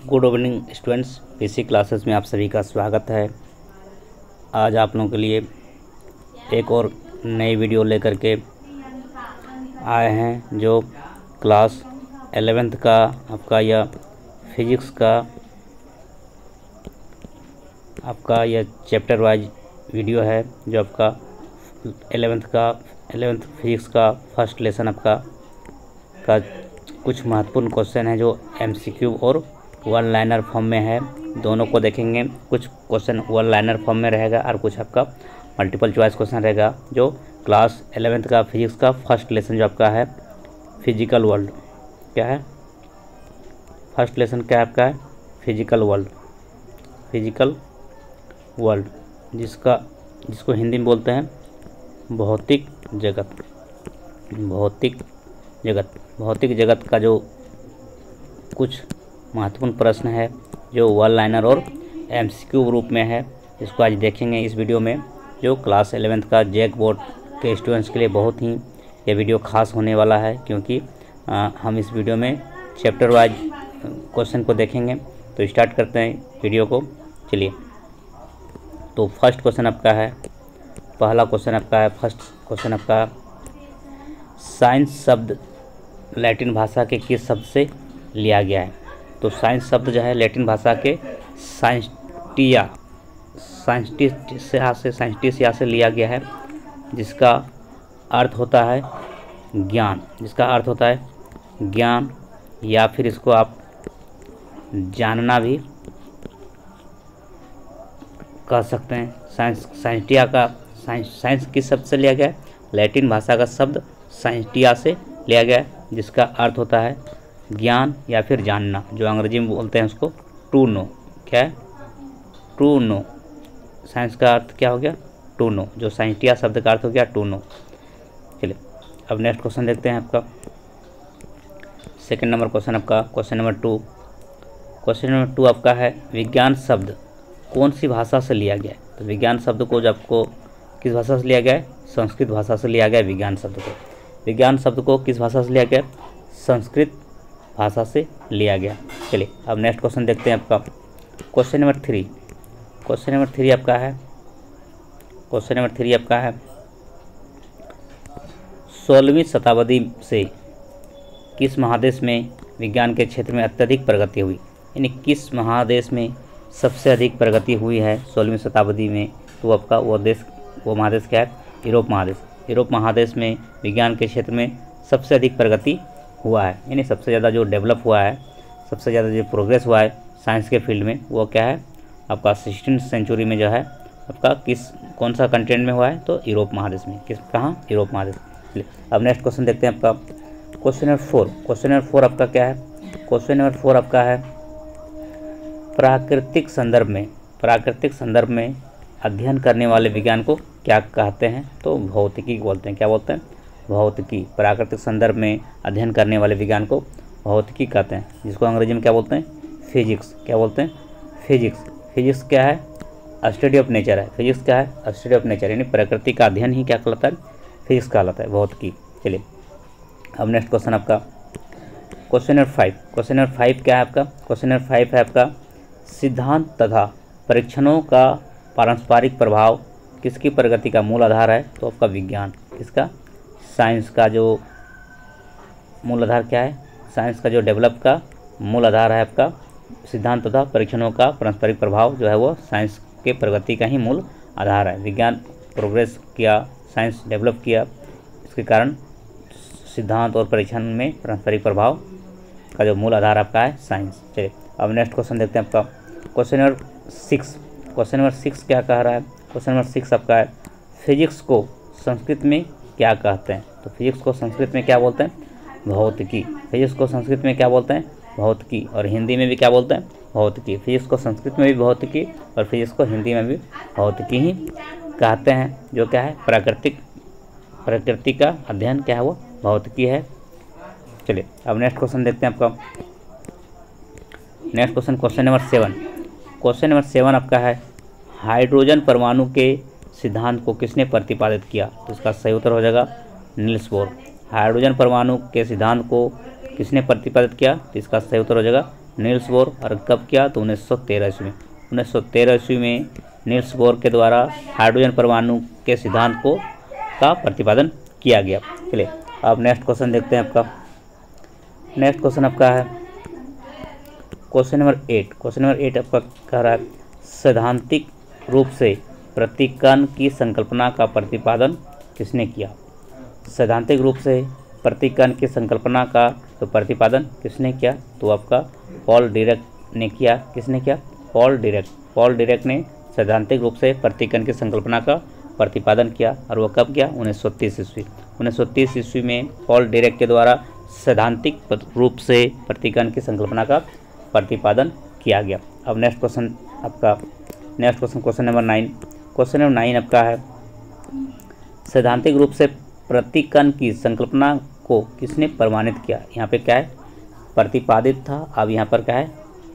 Good evening students, PC classes में आप सभी का स्वागत है। आज आप लोगों के लिए एक और नई वीडियो लेकर के आए हैं जो क्लास 11th का आपका यह फिजिक्स का आपका यह चैप्टर वाइज वीडियो है जो आपका 11th फिजिक्स का फर्स्ट लेसन आपका कुछ महत्वपूर्ण क्वेश्चन है जो एमसीक्यू और वन लाइनर फॉर्म में है। दोनों को देखेंगे। कुछ क्वेश्चन वन लाइनर फॉर्म में रहेगा और कुछ आपका मल्टीपल चॉइस क्वेश्चन रहेगा जो क्लास 11th का फिजिक्स का फर्स्ट लेसन जो आपका है फिजिकल वर्ल्ड। क्या है फर्स्ट लेसन? क्या आपका है? फिजिकल वर्ल्ड जिसको हिंदी में बोलते हैं भौतिक जगत का जो कुछ महत्वपूर्ण प्रश्न है जो वन लाइनर और एमसीक्यू रूप में है, इसको आज देखेंगे इस वीडियो में जो क्लास 11th का जैक बोर्ड के स्टूडेंट्स के लिए बहुत ही ये वीडियो खास होने वाला है क्योंकि हम इस वीडियो में चैप्टर वाइज क्वेश्चन को देखेंगे। तो स्टार्ट करते हैं वीडियो को। चलिए, तो फर्स्ट क्वेश्चन आपका है, पहला क्वेश्चन आपका है, फर्स्ट क्वेश्चन आपका साइंस शब्द लैटिन भाषा के किस शब्द से लिया गया है? तो साइंस शब्द जो है लैटिन भाषा के साइंटिस्ट से लिया गया है जिसका अर्थ होता है ज्ञान या फिर इसको आप जानना भी कह सकते हैं। साइंस किस शब्द से लिया गया है? लैटिन भाषा का शब्द साइंटिया से लिया गया है जिसका अर्थ होता है ज्ञान या फिर जानना, जो अंग्रेजी में बोलते हैं उसको टू नो। क्या है? To know. साइंस का अर्थ क्या हो गया? To know. जो साइंटिया शब्द का अर्थ हो गया टू नो। चलिए अब नेक्स्ट क्वेश्चन देखते हैं आपका सेकंड नंबर क्वेश्चन आपका क्वेश्चन नंबर 2 आपका है विज्ञान शब्द कौन सी भाषा से लिया गया है? तो विज्ञान शब्द को जब आपको किस भाषा से लिया गया है? संस्कृत भाषा से लिया गया है। विज्ञान शब्द को किस भाषा से लिया गया? संस्कृत भाषा से लिया गया। चलिए अब नेक्स्ट क्वेश्चन देखते हैं आपका क्वेश्चन नंबर 3 आपका है 16वीं शताब्दी से किस महादेश में विज्ञान के क्षेत्र में अत्यधिक प्रगति हुई? यानी किस महादेश में सबसे अधिक प्रगति हुई है 16वीं शताब्दी में? तो आपका वो महादेश क्या है? यूरोप महादेश में विज्ञान के क्षेत्र में सबसे अधिक प्रगति हुआ है। यानी सबसे ज़्यादा जो डेवलप हुआ है, सबसे ज़्यादा जो प्रोग्रेस हुआ है साइंस के फील्ड में वो क्या है? आपका 16th सेंचुरी में जो है आपका कौन सा कंट्री में हुआ है? तो यूरोप महादेश में। कहाँ? यूरोप महादेश। अब नेक्स्ट क्वेश्चन देखते हैं आपका क्वेश्चन नंबर 4 आपका क्या है? क्वेश्चन नंबर 4 आपका है प्राकृतिक संदर्भ में अध्ययन करने वाले विज्ञान को क्या कहते हैं? तो भौतिकी बोलते हैं। क्या बोलते हैं? भौतिकी। प्राकृतिक संदर्भ में अध्ययन करने वाले विज्ञान को भौतिकी कहते हैं, जिसको अंग्रेजी में क्या बोलते हैं? फिजिक्स। क्या बोलते हैं? फिजिक्स क्या है? स्टडी ऑफ नेचर है। फिजिक्स क्या है? स्टडी ऑफ नेचर, यानी प्रकृति का अध्ययन ही क्या कहलाता है? फिजिक्स कहलाता है, भौतिकी। चलिए अब नेक्स्ट क्वेश्चन आपका क्वेश्चन नंबर 5 क्या है आपका? क्वेश्चन नंबर 5 है आपका सिद्धांत तथा परीक्षणों का पारस्परिक प्रभाव किसकी प्रगति का मूल आधार है? तो आपका विज्ञान। किसका? साइंस का जो मूल आधार क्या है? साइंस का जो डेवलप का मूल आधार है आपका सिद्धांत तथा परीक्षणों का पारस्परिक प्रभाव जो है वो साइंस के प्रगति का ही मूल आधार है। विज्ञान प्रोग्रेस किया, साइंस डेवलप किया, इसके कारण सिद्धांत और परीक्षण में पारस्परिक प्रभाव का जो मूल आधार आपका है साइंस। चलिए अब नेक्स्ट क्वेश्चन देखते हैं आपका क्वेश्चन नंबर 6 क्या कह रहा है? क्वेश्चन नंबर 6 आपका है फिजिक्स को संस्कृत में क्या कहते हैं? तो फिजिक्स को संस्कृत में क्या बोलते हैं? भौतिकी। फिजिक्स को संस्कृत में क्या बोलते हैं? भौतिकी। और हिंदी में भी क्या बोलते हैं? भौतिकी। फिजिक्स को संस्कृत में भी भौतिकी और फिजिक्स को हिंदी में भी भौतिकी ही कहते हैं, जो क्या है? प्रकृति का अध्ययन क्या है? वो भौतिकी है। चलिए अब नेक्स्ट क्वेश्चन देखते हैं आपका नेक्स्ट क्वेश्चन नंबर 7 आपका है हाइड्रोजन परमाणु के सिद्धांत को किसने प्रतिपादित किया? तो इसका सही उत्तर हो जाएगा नील्स बोर। हाइड्रोजन परमाणु के सिद्धांत को किसने प्रतिपादित किया? तो इसका सही उत्तर हो जाएगा नील्स बोर। और कब किया? तो 1913 ईस्वी में। 1913 ईस्वी में नील्स बोर के द्वारा हाइड्रोजन परमाणु के सिद्धांत का प्रतिपादन किया गया। चलिए अब नेक्स्ट क्वेश्चन देखते हैं आपका। नेक्स्ट क्वेश्चन आपका है क्वेश्चन नंबर 8। क्वेश्चन नंबर 8 आपका कह रहा है सैद्धांतिक रूप से प्रतीकन की संकल्पना का प्रतिपादन किसने किया? सैद्धांतिक रूप से प्रतीकन की संकल्पना का तो प्रतिपादन किसने किया? तो आपका पॉल डीरेक ने किया। किसने किया? Paul Dirac. पॉल डीरेक ने सैद्धांतिक रूप से प्रतीकन की संकल्पना का प्रतिपादन किया। और वह कब किया? 1930 ईस्वी। 1930 ईस्वी में पॉल डीरेक के द्वारा सैद्धांतिक रूप से प्रतीकन की संकल्पना का प्रतिपादन किया गया। अब नेक्स्ट क्वेश्चन आपका क्वेश्चन नंबर 9। क्वेश्चन नंबर 9 आपका है सैद्धांतिक रूप से प्रतीकन की संकल्पना को किसने प्रमाणित किया? यहाँ पे क्या है? प्रतिपादित था, अब यहाँ पर क्या है?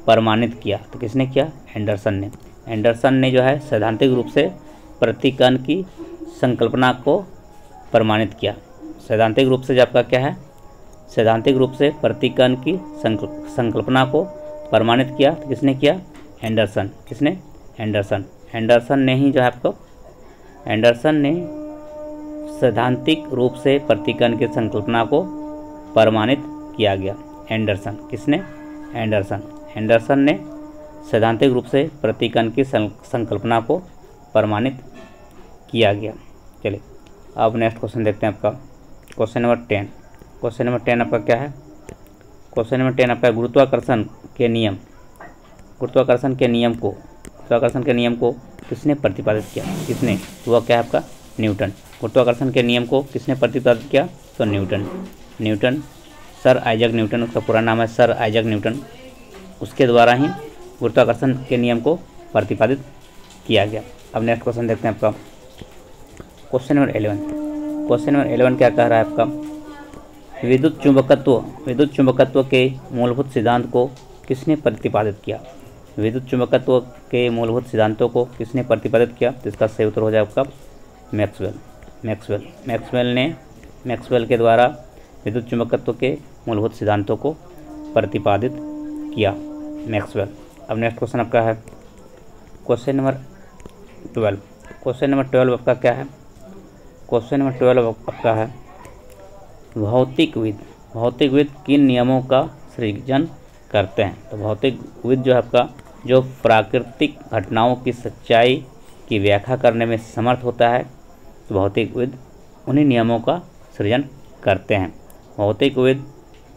प्रमाणित किया। तो किसने किया? एंडरसन ने। एंडरसन ने जो है सैद्धांतिक रूप से प्रतीकन की संकल्पना को प्रमाणित किया। सैद्धांतिक रूप से जो आपका क्या है? सैद्धांतिक रूप से प्रतीकन की संकल्पना को प्रमाणित किया। तो किसने किया? एंडरसन। किसने? एंडरसन। एंडरसन ने ही जो है आपको एंडरसन ने सैद्धांतिक रूप से प्रतीकन की संकल्पना को प्रमाणित किया गया। एंडरसन। किसने? एंडरसन। एंडरसन ने सैद्धांतिक रूप से प्रतीकन की संकल्पना को प्रमाणित किया गया। चलिए अब नेक्स्ट क्वेश्चन देखते हैं आपका क्वेश्चन नंबर 10। क्वेश्चन नंबर 10 आपका क्या है? क्वेश्चन नंबर 10 आपका गुरुत्वाकर्षण के नियम को किसने प्रतिपादित किया? किसने? वह क्या है आपका? न्यूटन। गुरुत्वाकर्षण के नियम को किसने प्रतिपादित किया? तो न्यूटन। सर आइजैक न्यूटन, उसका पूरा नाम है सर आइजैक न्यूटन। उसके द्वारा ही गुरुत्वाकर्षण के नियम को प्रतिपादित किया गया। अब नेक्स्ट क्वेश्चन देखते हैं आपका क्वेश्चन नंबर 11। क्वेश्चन नंबर 11 क्या कह रहा है आपका विद्युत चुंबकत्व के मूलभूत सिद्धांत को किसने प्रतिपादित किया? विद्युत चुंबकत्व के मूलभूत सिद्धांतों को किसने प्रतिपादित किया? तो इसका सही उत्तर हो जाए आपका मैक्सवेल के द्वारा विद्युत चुंबकत्व के मूलभूत सिद्धांतों को प्रतिपादित किया मैक्सवेल। अब नेक्स्ट क्वेश्चन आपका है क्वेश्चन नंबर 12। क्वेश्चन नंबर 12 आपका क्या है? क्वेश्चन नंबर 12 आपका है भौतिकविद किन नियमों का सृजन करते हैं? तो भौतिकविद जो है आपका जो प्राकृतिक घटनाओं की सच्चाई की व्याख्या करने में समर्थ होता है, तो भौतिकविद उन्हीं नियमों का सृजन करते हैं। भौतिकविद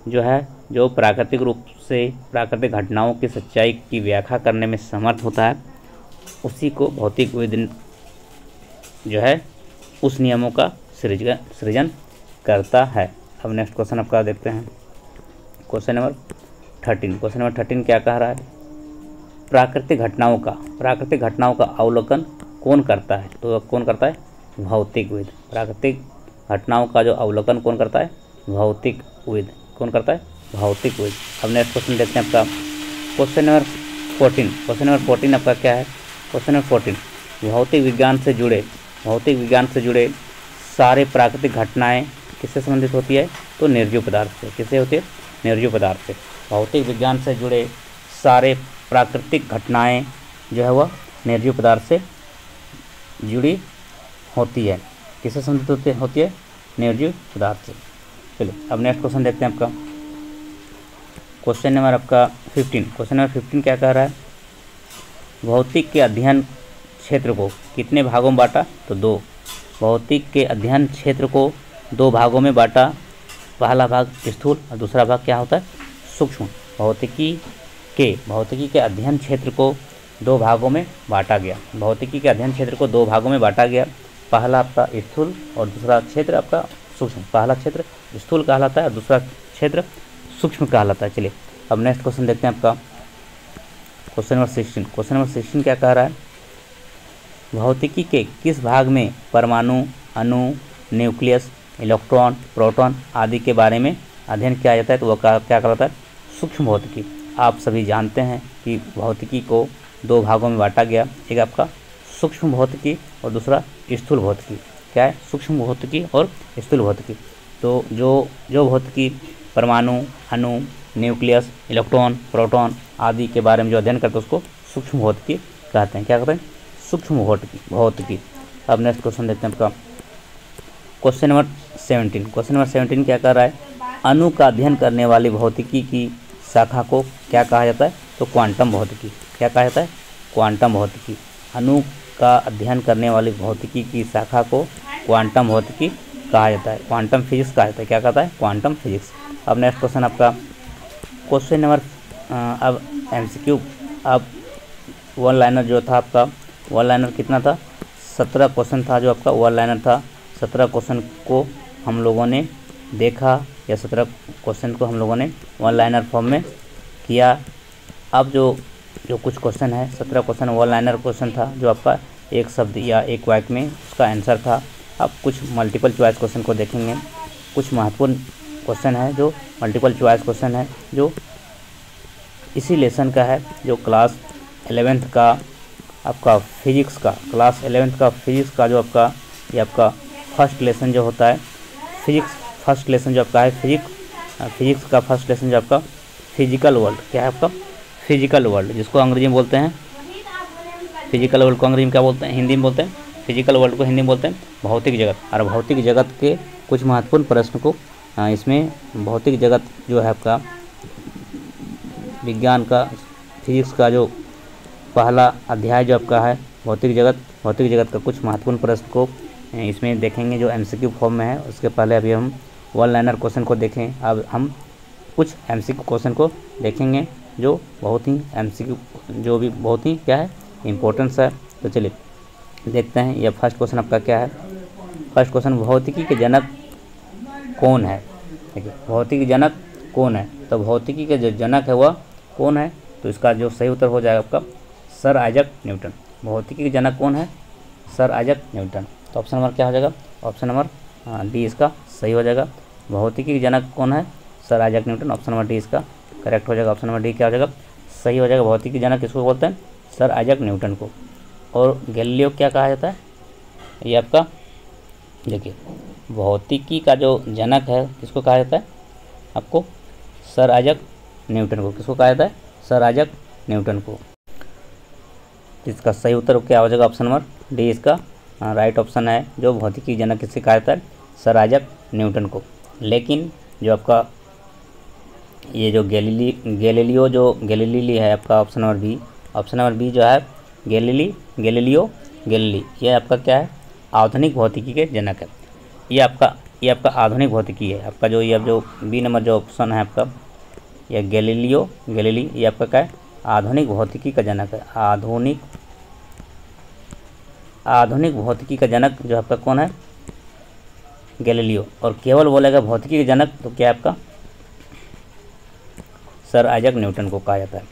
जो है जो प्राकृतिक रूप से प्राकृतिक घटनाओं की सच्चाई की व्याख्या करने में समर्थ होता है, उसी को भौतिकविद जो है उस नियमों का सृजन करता है। अब नेक्स्ट क्वेश्चन आपका देखते हैं क्वेश्चन नंबर 13। क्वेश्चन नंबर 13 क्या कह रहा है प्राकृतिक घटनाओं का अवलोकन कौन करता है? तो कौन करता है? भौतिकविद। प्राकृतिक घटनाओं का जो अवलोकन कौन करता है? भौतिकविद। कौन करता है? भौतिकविद। अब नेक्स्ट क्वेश्चन देखते हैं आपका क्वेश्चन नंबर 14। क्वेश्चन नंबर 14 आपका क्या है? क्वेश्चन नंबर 14 भौतिक विज्ञान से जुड़े सारे प्राकृतिक घटनाएं किससे संबंधित होती है? तो निर्जीव पदार्थ से। किससे होती है? निर्जीव पदार्थ से। भौतिक विज्ञान से जुड़े सारे प्राकृतिक घटनाएं जो है वह निर्जीव पदार्थ से जुड़ी होती है। किससे संबंधित होती है? निर्जीव पदार्थ से। चलिए अब नेक्स्ट क्वेश्चन देखते हैं आपका क्वेश्चन नंबर आपका 15। क्वेश्चन नंबर 15 क्या कह रहा है भौतिक के अध्ययन क्षेत्र को कितने भागों में बांटा? तो 2। भौतिक के अध्ययन क्षेत्र को 2 भागों में बांटा। पहला भाग स्थूल और दूसरा भाग क्या होता है? सूक्ष्म। भौतिकी के अध्ययन क्षेत्र को 2 भागों में बांटा गया। भौतिकी के अध्ययन क्षेत्र को 2 भागों में बांटा गया। पहला आपका स्थूल और दूसरा क्षेत्र आपका सूक्ष्म। पहला क्षेत्र स्थूल कहलाता है और दूसरा क्षेत्र सूक्ष्म कहलाता है। चलिए अब नेक्स्ट क्वेश्चन देखते हैं आपका क्वेश्चन नंबर 16। क्वेश्चन नंबर 16 क्या कह रहा है भौतिकी के किस भाग में परमाणु, अणु, न्यूक्लियस, इलेक्ट्रॉन, प्रोटॉन आदि के बारे में अध्ययन किया जाता है? तो वह क्या कहलाता है? सूक्ष्म भौतिकी। आप सभी जानते हैं कि भौतिकी को 2 भागों में बांटा गया। एक आपका सूक्ष्म भौतिकी और दूसरा स्थूल भौतिकी। क्या है? सूक्ष्म भौतिकी और स्थूल भौतिकी। तो जो भौतिकी परमाणु, अणु, न्यूक्लियस, इलेक्ट्रॉन, प्रोटॉन आदि के बारे में जो अध्ययन करते हैं उसको सूक्ष्म भौतिकी कहते हैं। क्या कहते हैं? सूक्ष्म भौतिकी। अब नेक्स्ट क्वेश्चन देखते हैं आपका क्वेश्चन नंबर 17। क्वेश्चन नंबर 17 क्या कर रहा है? अणु का अध्ययन करने वाली भौतिकी की शाखा को क्या कहा जाता है? तो क्वांटम भौतिकी। क्या कहा जाता है? क्वांटम भौतिकी। अणु का अध्ययन करने वाली भौतिकी की शाखा को क्वांटम भौतिकी कहा जाता है, क्वांटम फिजिक्स कहा जाता है। क्या कहता है? Quantum physics. अब नेक्स्ट क्वेश्चन आपका क्वेश्चन नंबर अब MCQ। अब वन लाइनर जो था आपका, वन लाइनर कितना था? 17 क्वेश्चन था जो आपका वन लाइनर था। 17 क्वेश्चन को हम लोगों ने देखा, या 17 क्वेश्चन को हम लोगों ने वन लाइनर फॉर्म में किया। अब जो कुछ क्वेश्चन है, 17 क्वेश्चन वन लाइनर क्वेश्चन था जो आपका एक शब्द या एक वाक्य में उसका आंसर था। अब कुछ मल्टीपल चॉइस क्वेश्चन को देखेंगे। कुछ महत्वपूर्ण क्वेश्चन है जो मल्टीपल चॉइस क्वेश्चन है जो इसी लेसन का है, जो क्लास 11th का आपका फिजिक्स का, क्लास 11th का फिजिक्स का जो आपका ये आपका फर्स्ट लेसन जो होता है, फिजिक्स फर्स्ट लेसन जो आपका है, फिजिक्स का फर्स्ट लेसन जो आपका फिजिकल वर्ल्ड। क्या है आपका? फिजिकल वर्ल्ड, जिसको अंग्रेजी में बोलते हैं फिजिकल वर्ल्ड को अंग्रेजी में क्या बोलते हैं? हिंदी में बोलते हैं फिजिकल वर्ल्ड को हिंदी में बोलते हैं भौतिक जगत। और भौतिक जगत के कुछ महत्वपूर्ण प्रश्न को इसमें भौतिक जगत जो है आपका विज्ञान का, फिजिक्स का जो पहला अध्याय जो आपका है भौतिक जगत का कुछ महत्वपूर्ण प्रश्न को इसमें देखेंगे जो MCQ फॉर्म में है। उसके पहले अभी हम वन लाइनर क्वेश्चन को देखें। अब हम कुछ MCQ क्वेश्चन को देखेंगे जो बहुत ही MCQ जो भी बहुत ही क्या है इम्पोर्टेंस है। तो चलिए देखते हैं। यह फर्स्ट क्वेश्चन आपका क्या है? फर्स्ट क्वेश्चन, भौतिकी के जनक कौन है? देखिए, भौतिकी जनक कौन है? तो भौतिकी के जो जनक है वह कौन है? तो इसका जो सही उत्तर हो जाएगा आपका सर आइजैक न्यूटन। भौतिकी के जनक कौन है? Sir Isaac Newton. तो ऑप्शन नंबर क्या हो जाएगा? ऑप्शन नंबर डी इसका सही हो जाएगा। भौतिकी के जनक कौन है? Sir Isaac Newton. Option number D इसका करेक्ट हो जाएगा। ऑप्शन नंबर डी क्या हो जाएगा? सही हो जाएगा। भौतिकी जनक किसको बोलते हैं? सर आइजैक न्यूटन को। और गैलीलियो क्या कहा जाता है? ये आपका देखिए, भौतिकी का जो जनक है किसको कहा जाता है? आपको सर आइजैक न्यूटन को। किसको कहा जाता है? सर आइजैक न्यूटन को। इसका सही उत्तर क्या हो जाएगा? ऑप्शन नंबर डी इसका राइट ऑप्शन है। जो भौतिकी जनक किससे कहा जाता है? सर आइजैक न्यूटन को। लेकिन जो आपका ये जो गैलीलियो जो गैलीली है आपका ऑप्शन नंबर बी जो है गैलीलियो ये आपका क्या है? आधुनिक भौतिकी के जनक है। ये आपका आधुनिक भौतिकी है। आपका जो ये जो बी नंबर जो ऑप्शन है आपका ये गैलीली ये आपका क्या है? आधुनिक भौतिकी का जनक है। आधुनिक भौतिकी का जनक जो आपका कौन है? गैलीलियो। और केवल बोलेगा भौतिकी के जनक तो क्या है आपका? सर आइजैक न्यूटन को कहा जाता है।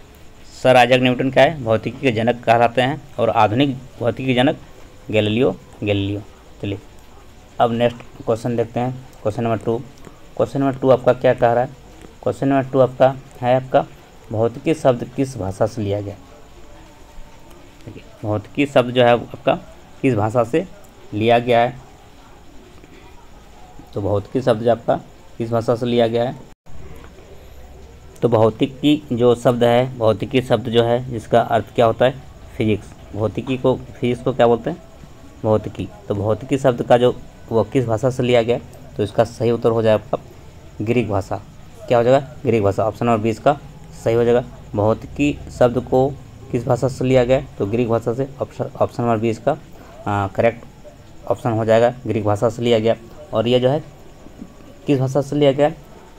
सर आइजैक न्यूटन क्या है? भौतिकी के जनक कहलाते हैं। और आधुनिक भौतिकी के जनक गैलीलियो। चलिए अब नेक्स्ट क्वेश्चन देखते हैं। Question number 2। क्वेश्चन नंबर 2 आपका क्या कह रहा है? क्वेश्चन नंबर 2 आपका है आपका भौतिकी शब्द किस भाषा से लिया गया? देखिए, भौतिकी शब्द जो है आपका किस भाषा से लिया गया है? तो भौतिकी शब्द जो आपका किस भाषा से लिया गया है? तो भौतिकी जो शब्द है, भौतिकी शब्द जो है जिसका अर्थ क्या होता है? फिजिक्स। फिजिक्स को क्या बोलते हैं? भौतिकी। तो भौतिकी शब्द का जो वो किस भाषा से लिया गया? तो इसका सही उत्तर हो जाएगा आपका ग्रीक भाषा। क्या हो जाएगा? ग्रीक भाषा। ऑप्शन नंबर 20 का सही हो जाएगा। भौतिकी शब्द को किस भाषा से लिया गया? तो ग्रीक भाषा से। ऑप्शन नंबर 20 का करेक्ट ऑप्शन हो जाएगा, ग्रीक भाषा से लिया गया। और ये जो है किस भाषा से लिया गया?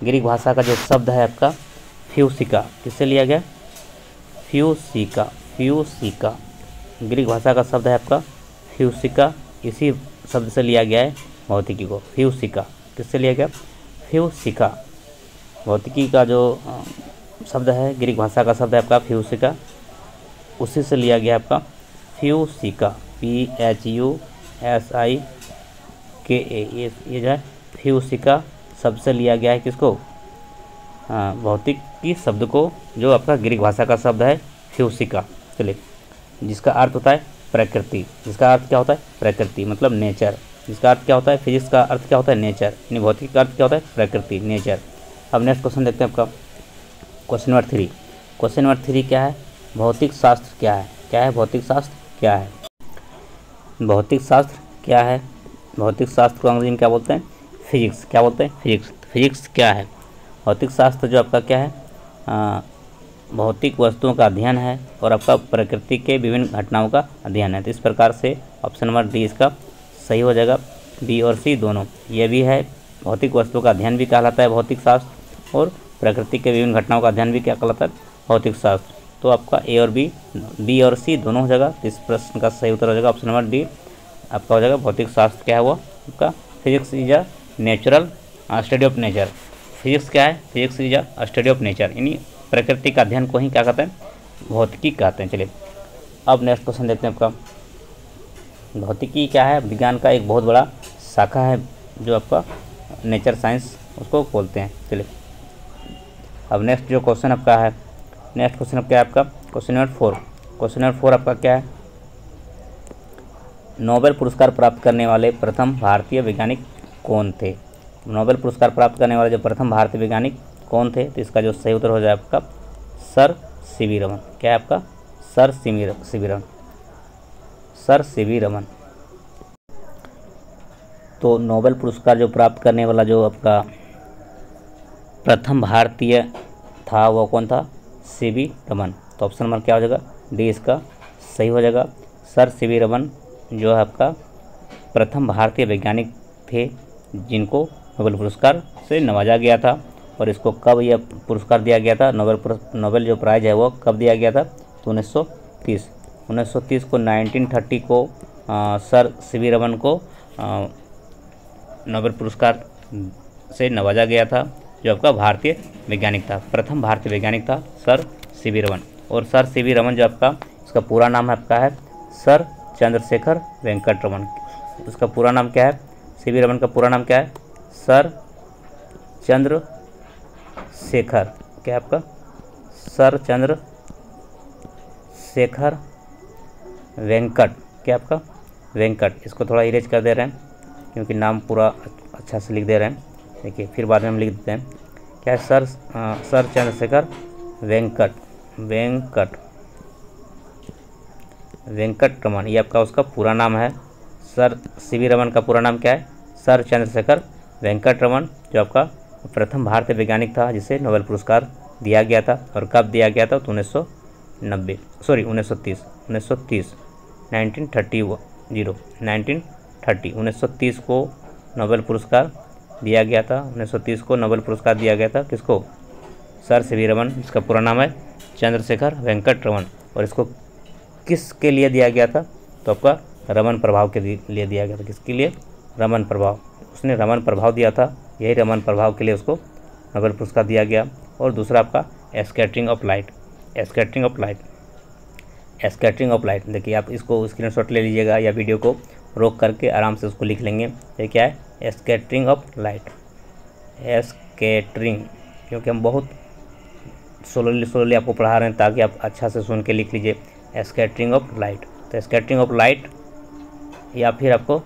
ग्रीक भाषा का जो शब्द है आपका फ्यूसिका, किससे लिया गया? फ्यूसिका। ग्रीक भाषा का शब्द है आपका फ्यूसिका। इसी शब्द से लिया गया है भौतिकी को। फ्यूसिका किससे लिया गया? फ्यूसिका। भौतिकी का जो शब्द है, ग्रीक भाषा का शब्द है आपका फ्यूसिका, उसी से लिया गया आपका फ्यूसिका। PHUSIKA। ये जो है फ्यूसिका शब्द से लिया गया है। किसको? भौतिकी शब्द को, जो आपका ग्रीक भाषा का शब्द है फ्यूसिका। चलिए, जिसका अर्थ होता है प्रकृति। जिसका अर्थ क्या होता है? प्रकृति मतलब नेचर। जिसका अर्थ क्या होता है? फिजिक्स का अर्थ क्या होता है? नेचर। यानी भौतिकी का अर्थ क्या होता है? प्रकृति, नेचर। अब नेक्स्ट क्वेश्चन देखते हैं आपका क्वेश्चन नंबर 3, क्वेश्चन नंबर 3 क्या है? भौतिक शास्त्र क्या है? क्या है भौतिक शास्त्र क्या है? भौतिक शास्त्र क्या है? भौतिक शास्त्र को अंग्रेजी में क्या बोलते हैं? फिजिक्स। क्या बोलते हैं? फिजिक्स। फिजिक्स क्या है? भौतिक शास्त्र जो आपका क्या है? भौतिक वस्तुओं का अध्ययन है और आपका प्रकृति के विभिन्न घटनाओं का अध्ययन है। तो इस प्रकार से ऑप्शन नंबर डी इसका सही हो जाएगा। बी और सी दोनों ये भी है, भौतिक वस्तुओं का अध्ययन भी कहलाता है भौतिक शास्त्र, और प्रकृति के विभिन्न घटनाओं का अध्ययन भी क्या कहलाता है? भौतिक शास्त्र। तो आपका ए और बी और सी दोनों हो जाएगा। इस प्रश्न का सही उत्तर हो जाएगा ऑप्शन नंबर डी आपका हो जाएगा। भौतिक शास्त्र क्या है? वो आपका physics is a natural study of nature. Physics क्या है? Physics is a study of nature, यानी प्रकृति का अध्ययन को ही क्या कहते हैं? भौतिकी कहते हैं। चलिए अब नेक्स्ट क्वेश्चन देखते हैं आपका। भौतिकी क्या है? विज्ञान का एक बहुत बड़ा शाखा है जो आपका नेचर साइंस उसको बोलते हैं। चलिए अब नेक्स्ट जो क्वेश्चन आपका है, नेक्स्ट क्वेश्चन क्या है आपका? Question number 4। क्वेश्चन नंबर 4 आपका क्या है? नोबेल पुरस्कार प्राप्त करने वाले प्रथम भारतीय वैज्ञानिक कौन थे? नोबेल पुरस्कार प्राप्त करने वाले जो प्रथम भारतीय वैज्ञानिक कौन थे? तो इसका जो सही उत्तर हो जाए आपका सर सीवी रमन। क्या है आपका? Sir CV Raman. Sir CV Raman. तो नोबेल पुरस्कार जो प्राप्त करने वाला जो आपका प्रथम भारतीय था वो कौन था? सीवी रमन। तो ऑप्शन नंबर क्या हो जाएगा? डी इसका सही हो जाएगा। सर सीवी रमन जो है आपका प्रथम भारतीय वैज्ञानिक थे जिनको नोबेल पुरस्कार से नवाजा गया था। और इसको कब यह पुरस्कार दिया गया था? नोबेल जो प्राइज़ है वो कब दिया गया था? तो 1930 को 1930 को सर सीवी रमन को नोबेल पुरस्कार से नवाजा गया था, जो आपका भारतीय वैज्ञानिक था, प्रथम भारतीय वैज्ञानिक था सर सीवी रमन। और सर सीवी रमन जो आपका इसका पूरा नाम है आपका है सर चंद्रशेखर वेंकट रमन। उसका पूरा नाम क्या है? सीवी रमन का पूरा नाम क्या है? सर चंद्रशेखर। क्या आपका? सर चंद्रशेखर वेंकट। क्या आपका? वेंकट। इसको थोड़ा इरेज कर दे रहे हैं क्योंकि नाम पूरा अच्छा से लिख दे रहे हैं। देखिए फिर बाद में हम लिख देते हैं। क्या है? सर चंद्रशेखर वेंकट रमन, ये आपका उसका पूरा नाम है। सर सीवी रमन का पूरा नाम क्या है? सर चंद्रशेखर वेंकट रमन, जो आपका प्रथम भारतीय वैज्ञानिक था जिसे नोबेल पुरस्कार दिया गया था। और कब दिया गया था? तो 1930 को नोबेल पुरस्कार दिया गया था। 1930 को नोबेल पुरस्कार दिया गया था किसको? सर सीवी रमन, जिसका पूरा नाम है चंद्रशेखर वेंकट रमन। और इसको किसके लिए दिया गया था? तो आपका रमन प्रभाव के लिए दिया गया था। किसके लिए? रमन प्रभाव। उसने रमन प्रभाव दिया था, यही रमन प्रभाव के लिए उसको नोबेल पुरस्कार दिया गया। और दूसरा आपका स्कैटरिंग ऑफ लाइट। देखिए आप इसको स्क्रीनशॉट ले लीजिएगा या वीडियो को रोक करके आराम से उसको लिख लेंगे। ये क्या है? Scattering of light. स्कैटरिंग, क्योंकि हम बहुत स्लोली आपको पढ़ा रहे हैं ताकि आप अच्छा से सुन के लिख लीजिए। Scattering of light. तो स्कैटरिंग ऑफ लाइट या फिर आपको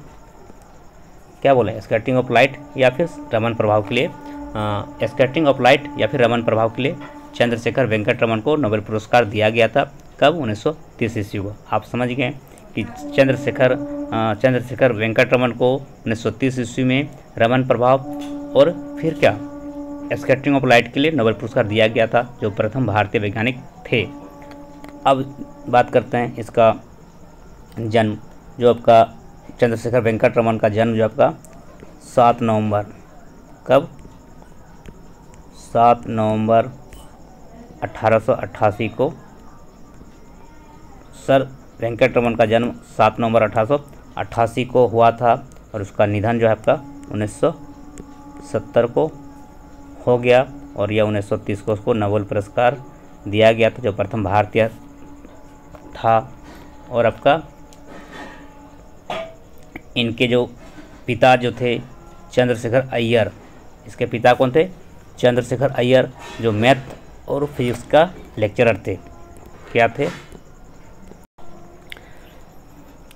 क्या बोलें? स्कैटरिंग ऑफ लाइट या फिर रमन प्रभाव के लिए स्कैटरिंग ऑफ लाइट या फिर रमन प्रभाव के लिए चंद्रशेखर वेंकट रमन को नोबेल पुरस्कार दिया गया था। कब? 1930 ईस्वी को। आप समझ गए कि चंद्रशेखर वेंकट रमन को 1930 ईस्वी में रमन प्रभाव और फिर क्या स्कैटरिंग ऑफ लाइट के लिए नोबेल पुरस्कार दिया गया था, जो प्रथम भारतीय वैज्ञानिक थे। अब बात करते हैं इसका जन्म। जो आपका चंद्रशेखर वेंकट रमन का जन्म जो आपका 7 नवंबर, कब? 7 नवंबर 1888 को। सर वेंकट रमन का जन्म 7 नवंबर 1888 को हुआ था और उसका निधन जो है आपका 1970 को हो गया। और यह 1930 को उसको नोबेल पुरस्कार दिया गया था, जो प्रथम भारतीय था। और आपका इनके जो पिता जो थे चंद्रशेखर अय्यर, इसके पिता कौन थे? चंद्रशेखर अय्यर, जो मैथ और फिजिक्स का लेक्चरर थे। क्या थे?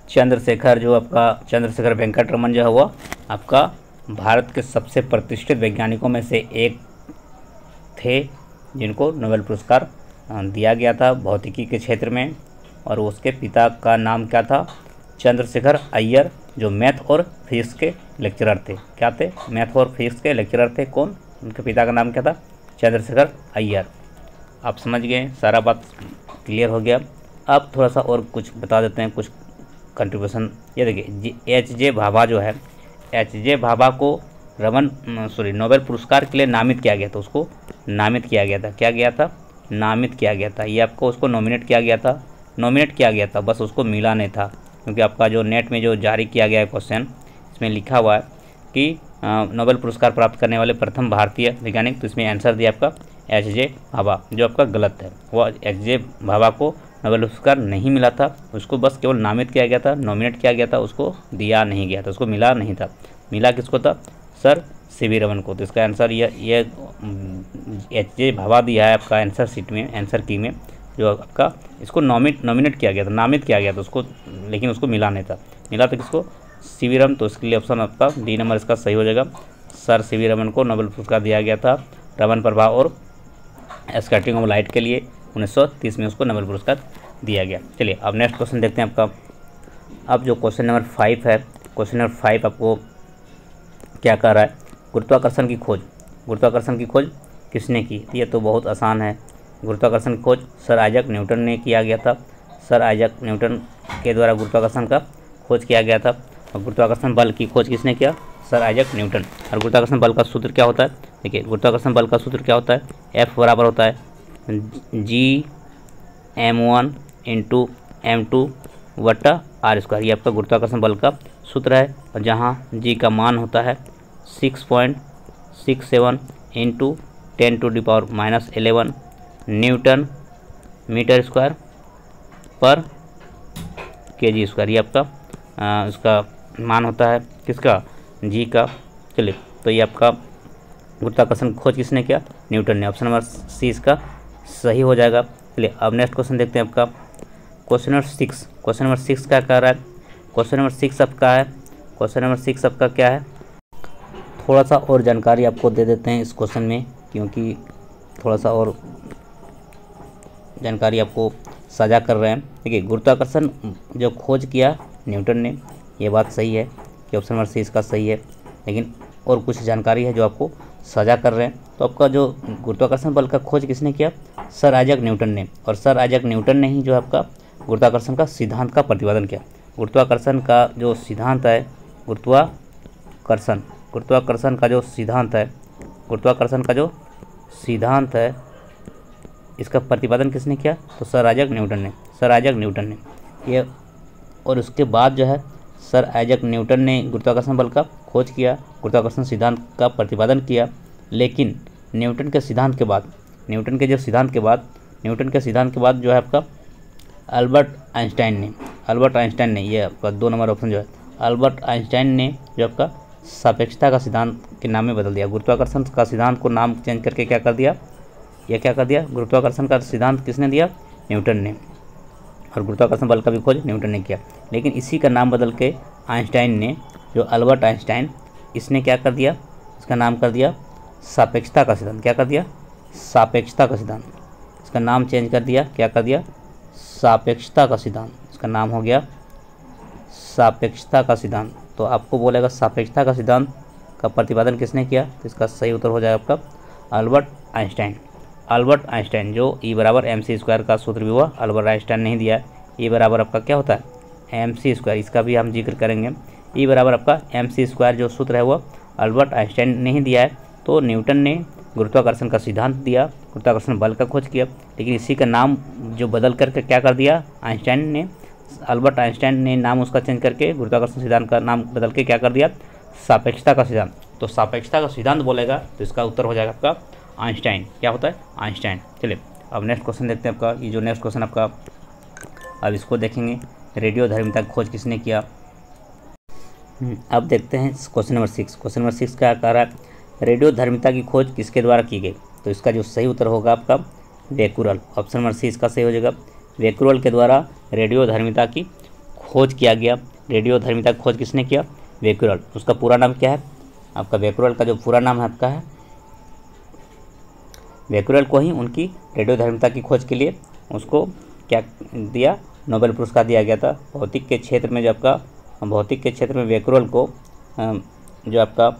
चंद्रशेखर वेंकट रमन जो है वो आपका भारत के सबसे प्रतिष्ठित वैज्ञानिकों में से एक थे। जिनको नोबेल पुरस्कार दिया गया था भौतिकी के क्षेत्र में, और उसके पिता का नाम क्या था? चंद्रशेखर अय्यर, जो मैथ और फिजिक्स के लेक्चरर थे। क्या थे? मैथ और फिजिक्स के लेक्चरर थे। कौन? उनके पिता का नाम क्या था? चंद्रशेखर अय्यर। आप समझ गए, सारा बात क्लियर हो गया। अब थोड़ा सा और कुछ बता देते हैं, कुछ कंट्रीब्यूशन। ये देखिए, एच.जे. भाभा जो है, एच.जे. भाभा को नोबेल पुरस्कार के लिए नामित किया गया था। उसको नामित किया गया था। क्या गया था? नामित किया गया था। ये आपको उसको नॉमिनेट किया गया था, नॉमिनेट किया गया था, बस उसको मिला नहीं था। क्योंकि आपका जो नेट में जो जारी किया गया है क्वेश्चन, इसमें लिखा हुआ है कि नोबेल पुरस्कार प्राप्त करने वाले प्रथम भारतीय वैज्ञानिक, तो इसमें आंसर दिया आपका एच.जे. भाभा, जो आपका गलत है। वो एच.जे. भाभा को नोबेल पुरस्कार नहीं मिला था, उसको बस केवल नामित किया गया था, नॉमिनेट किया गया था, उसको दिया नहीं गया था, उसको मिला नहीं था। मिला किसको था? Sir CV. रमन को। तो इसका आंसर ये एच.जे. भाभा दिया है आपका आंसर शीट में, आंसर की में, जो आपका इसको नॉमिनेट किया गया था, नामित किया गया था उसको, लेकिन उसको मिला नहीं था। मिला था किसको? सी.वी. रमन। तो इसके लिए ऑप्शन आपका डी नंबर इसका सही हो जाएगा। Sir CV. रमन को नोबेल पुरस्कार दिया गया था रमन प्रभाव और स्कैटरिंग ऑफ लाइट के लिए 1930 में उसको नोबेल पुरस्कार दिया गया। चलिए अब नेक्स्ट क्वेश्चन देखते हैं आपका। अब जो क्वेश्चन नंबर 5 है, क्वेश्चन नंबर 5 आपको क्या कह रहा है? गुरुत्वाकर्षण की खोज। गुरुत्वाकर्षण की खोज किसने की? ये तो बहुत आसान है। गुरुत्वाकर्षण की खोज सर आइजैक न्यूटन ने किया गया था। सर आइजैक न्यूटन के द्वारा गुरुत्वाकर्षण का खोज किया गया था। और गुरुत्वाकर्षण बल की खोज किसने किया? Sir Isaac Newton. और गुरुत्वाकर्षण बल का सूत्र क्या होता है? देखिए, गुरुत्वाकर्षण बल का सूत्र क्या होता है? F बराबर होता है G(m1) × m2 / r²। ये आपका गुरुत्वाकर्षण बल का सूत्र है। और जहाँ G का मान होता है 6.67 × 10⁻⁻11 न्यूटन मीटर स्क्वायर पर kg²। ये आपका इसका मान होता है किसका? G का। चलिए, तो ये आपका गुरुत्वाकर्षण खोज किसने किया? न्यूटन ने। ऑप्शन नंबर सी इसका सही हो जाएगा। चलिए अब नेक्स्ट क्वेश्चन देखते हैं आपका। Question number 6। क्वेश्चन नंबर 6 क्या कह रहा है? क्वेश्चन नंबर 6 आपका है, क्वेश्चन नंबर 6 आपका क्या है? थोड़ा सा और जानकारी आपको दे देते हैं इस क्वेश्चन में, क्योंकि थोड़ा सा और जानकारी आपको साझा कर रहे हैं। देखिए, गुरुत्वाकर्षण जो खोज किया न्यूटन ने, ये बात सही है कि ऑप्शन नंबर सी इसका सही है, लेकिन और कुछ जानकारी है जो आपको साझा कर रहे हैं। तो आपका जो गुरुत्वाकर्षण बल का खोज किसने किया? सर आइजैक न्यूटन ने। और सर आइजैक न्यूटन ने ही जो आपका गुरुत्वाकर्षण का सिद्धांत का प्रतिपादन किया। गुरुत्वाकर्षण का जो सिद्धांत है, गुरुत्वाकर्षण का जो सिद्धांत है, गुरुत्वाकर्षण का जो सिद्धांत है, इसका प्रतिपादन किसने किया? तो सर आइजैक न्यूटन ने। सर आइजैक न्यूटन ने ये। और उसके बाद जो है सर आइजैक न्यूटन ने गुरुत्वाकर्षण बल का खोज किया, गुरुत्वाकर्षण सिद्धांत का प्रतिपादन किया। लेकिन न्यूटन के सिद्धांत के बाद, न्यूटन के सिद्धांत के बाद जो है आपका अल्बर्ट आइंस्टाइन ने, ये आपका 2 नंबर ऑप्शन जो है, अल्बर्ट आइंस्टाइन ने जो आपका सापेक्षता का सिद्धांत के नाम में बदल दिया। गुरुत्वाकर्षण का सिद्धांत को नाम चेंज करके क्या कर दिया? गुरुत्वाकर्षण का सिद्धांत किसने दिया? न्यूटन ने। और गुरुत्वाकर्षण बल का भी खोज न्यूटन ने किया। लेकिन इसी का नाम बदल के आइंस्टाइन ने, जो अल्बर्ट आइंस्टाइन, इसने क्या कर दिया? इसका नाम कर दिया सापेक्षता का सिद्धांत। क्या कर दिया? सापेक्षता का सिद्धांत। इसका नाम चेंज कर दिया। क्या कर दिया? सापेक्षता का सिद्धांत। इसका नाम हो गया सापेक्षता का सिद्धांत। तो आपको बोलेगा सापेक्षता का सिद्धांत का प्रतिपादन किसने किया? तो इसका सही उत्तर हो जाएगा आपका अल्बर्ट आइंस्टाइन। अल्बर्ट आइंस्टाइन, जो E बराबर mc² का सूत्र भी हुआ, अल्बर्ट आइंस्टाइन नहीं दिया है। E बराबर आपका क्या होता है? mc²। इसका भी हम जिक्र करेंगे। E बराबर आपका mc² जो सूत्र है वो अल्बर्ट आइंस्टाइन ने ही दिया है। तो न्यूटन ने गुरुत्वाकर्षण का सिद्धांत दिया, गुरुत्वाकर्षण बल का खोज किया, लेकिन इसी का नाम जो बदल करके क्या कर दिया आइंस्टाइन ने, अल्बर्ट आइंस्टाइन ने नाम उसका चेंज करके गुरुत्वाकर्षण सिद्धांत का नाम बदल के क्या कर दिया? सापेक्षता का सिद्धांत। तो सापेक्षता का सिद्धांत बोलेगा तो इसका उत्तर हो जाएगा आपका आइंस्टाइन। क्या होता है? आइंस्टाइन। चलिए अब नेक्स्ट क्वेश्चन देखते हैं आपका। ये जो नेक्स्ट क्वेश्चन आपका, अब इसको देखेंगे, रेडियोधर्मिता की खोज किसने किया? अब देखते हैं क्वेश्चन नंबर 6। क्वेश्चन नंबर 6 क्या कह रहा है? रेडियोधर्मिता की खोज किसके द्वारा की गई? तो इसका जो सही उत्तर होगा आपका बेकुरल। ऑप्शन नंबर सी इसका सही हो जाएगा। बेकुरल के द्वारा रेडियोधर्मिता की खोज किया गया। रेडियोधर्मिता की खोज किसने किया? बेकुरल। उसका पूरा नाम क्या है? आपका बेकुरल का जो पूरा नाम है आपका है बेक्यूरेल को ही उनकी रेडियोधर्मिता की खोज के लिए उसको क्या दिया, नोबेल पुरस्कार दिया गया था। भौतिक के क्षेत्र में बेक्यूरेल को जो आपका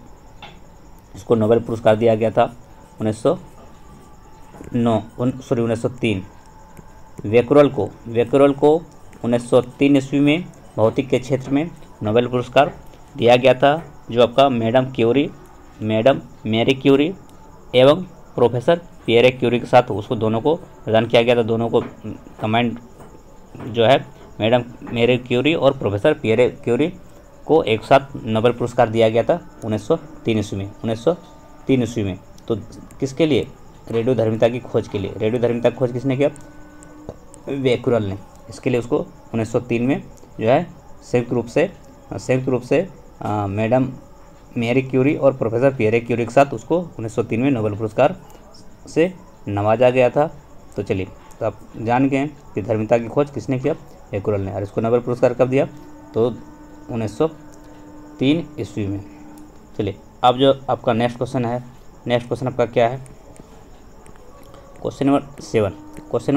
इसको नोबेल पुरस्कार दिया गया था 1903। बेक्यूरेल को 1903 ईस्वी में भौतिक के क्षेत्र में नोबेल पुरस्कार दिया गया था, जो आपका मैडम मैरी क्यूरी एवं प्रोफेसर पियरे क्यूरी के साथ उसको दोनों को प्रदान किया गया था। दोनों को कमांड जो है मैडम मैरी क्यूरी और प्रोफेसर पियरे क्यूरी को एक साथ नोबेल पुरस्कार दिया गया था 1903 ईस्वी में। तो किसके लिए? रेडियोधर्मिता की खोज के लिए। रेडियोधर्मिता की खोज किसने किया? बेक्यूरेल ने। इसके लिए उसको 1903 में जो है संयुक्त रूप से मैडम मैरी क्यूरी और प्रोफेसर पियरे क्यूरी के साथ उसको 1903 में नोबेल पुरस्कार से नवाजा गया था। तो चलिए, तो आप जान गए कि धर्मिता की खोज किसने किया? बेक्यूरेल ने। और इसको नोबेल पुरस्कार कब दिया? तो 1903 ईस्वी में। चलिए, अब जो आपका नेक्स्ट क्वेश्चन आपका क्या है? क्वेश्चन नंबर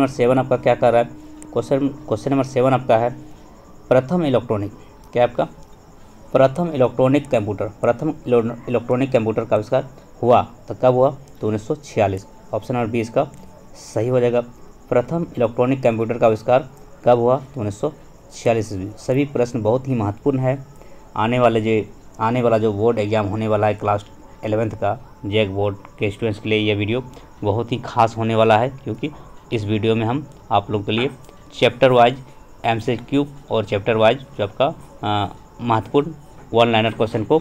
7 आपका क्या कर रहा है? क्वेश्चन नंबर 7 आपका है प्रथम इलेक्ट्रॉनिक कंप्यूटर का आविष्कार हुआ तो कब हुआ? तो 1946। ऑप्शन नंबर 20 का सही हो जाएगा। प्रथम इलेक्ट्रॉनिक कंप्यूटर का आविष्कार कब हुआ? तो 1946 ईस्वी। सभी प्रश्न बहुत ही महत्वपूर्ण है। आने वाला जो बोर्ड एग्जाम होने वाला है क्लास 11th का जैक बोर्ड के स्टूडेंट्स के लिए यह वीडियो बहुत ही खास होने वाला है, क्योंकि इस वीडियो में हम आप लोगों के लिए चैप्टर वाइज MCQ और चैप्टर वाइज जो आपका महत्वपूर्ण 1-लाइनर क्वेश्चन को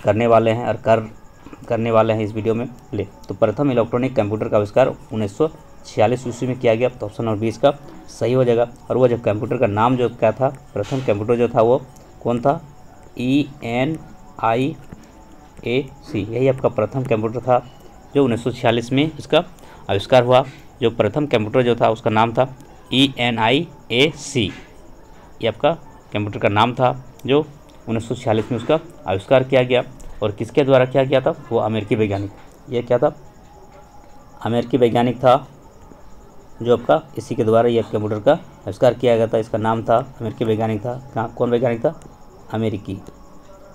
करने वाले हैं और करने वाले हैं इस वीडियो में। ले तो प्रथम इलेक्ट्रॉनिक कंप्यूटर का आविष्कार 1946 ईस्वी में किया गया। तो ऑप्शन नंबर 20 का सही हो जाएगा। और वो जो कंप्यूटर का नाम जो क्या था, प्रथम कंप्यूटर जो था वो कौन था? ENIAC। यही आपका प्रथम कंप्यूटर था जो 1946 में इसका आविष्कार हुआ। जो प्रथम कंप्यूटर जो था उसका नाम था ENIAC। ये आपका कंप्यूटर का नाम था जो 1946 में उसका आविष्कार किया गया। और किसके द्वारा किया गया था? वो अमेरिकी वैज्ञानिक। ये क्या था? अमेरिकी वैज्ञानिक था जो आपका इसी के द्वारा ये कंप्यूटर का आविष्कार किया गया था। इसका नाम था, अमेरिकी वैज्ञानिक था। कौन वैज्ञानिक था? अमेरिकी।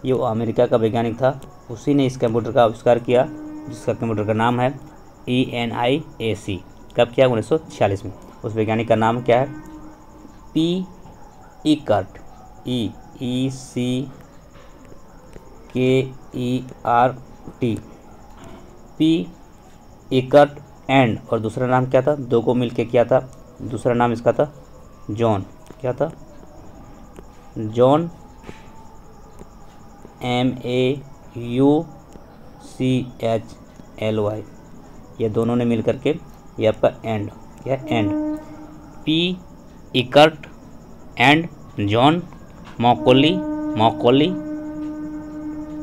ये वो अमेरिका का वैज्ञानिक था, उसी ने इस कंप्यूटर का आविष्कार किया, जिसका कंप्यूटर का नाम है ENIAC। कब किया? 1946 में। उस वैज्ञानिक का नाम क्या है? P. Eckert. ECKERT। P. Eckert and और दूसरा नाम क्या था? दो को मिलके किया था। दूसरा नाम इसका था जॉन। क्या था? John MAUCHLY। ये दोनों ने मिल करके ये आपका and P. Eckert and John Mauchly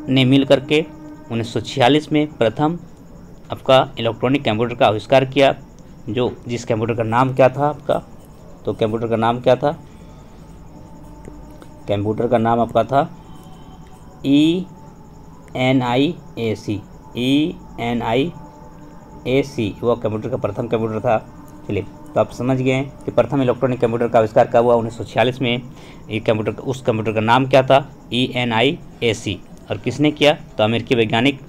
ने मिल करके 1946 में प्रथम आपका इलेक्ट्रॉनिक कंप्यूटर का आविष्कार किया। जिस कंप्यूटर का नाम क्या था आपका? तो कंप्यूटर का नाम क्या था? कंप्यूटर का नाम आपका था ENIAC। वो कंप्यूटर का प्रथम कंप्यूटर था। चलिए, तो आप समझ गए कि प्रथम इलेक्ट्रॉनिक कंप्यूटर का आविष्कार कब हुआ? 1946 में। ये कंप्यूटर, उस कंप्यूटर का नाम क्या था? ENIAC। और किसने किया? तो अमेरिकी वैज्ञानिक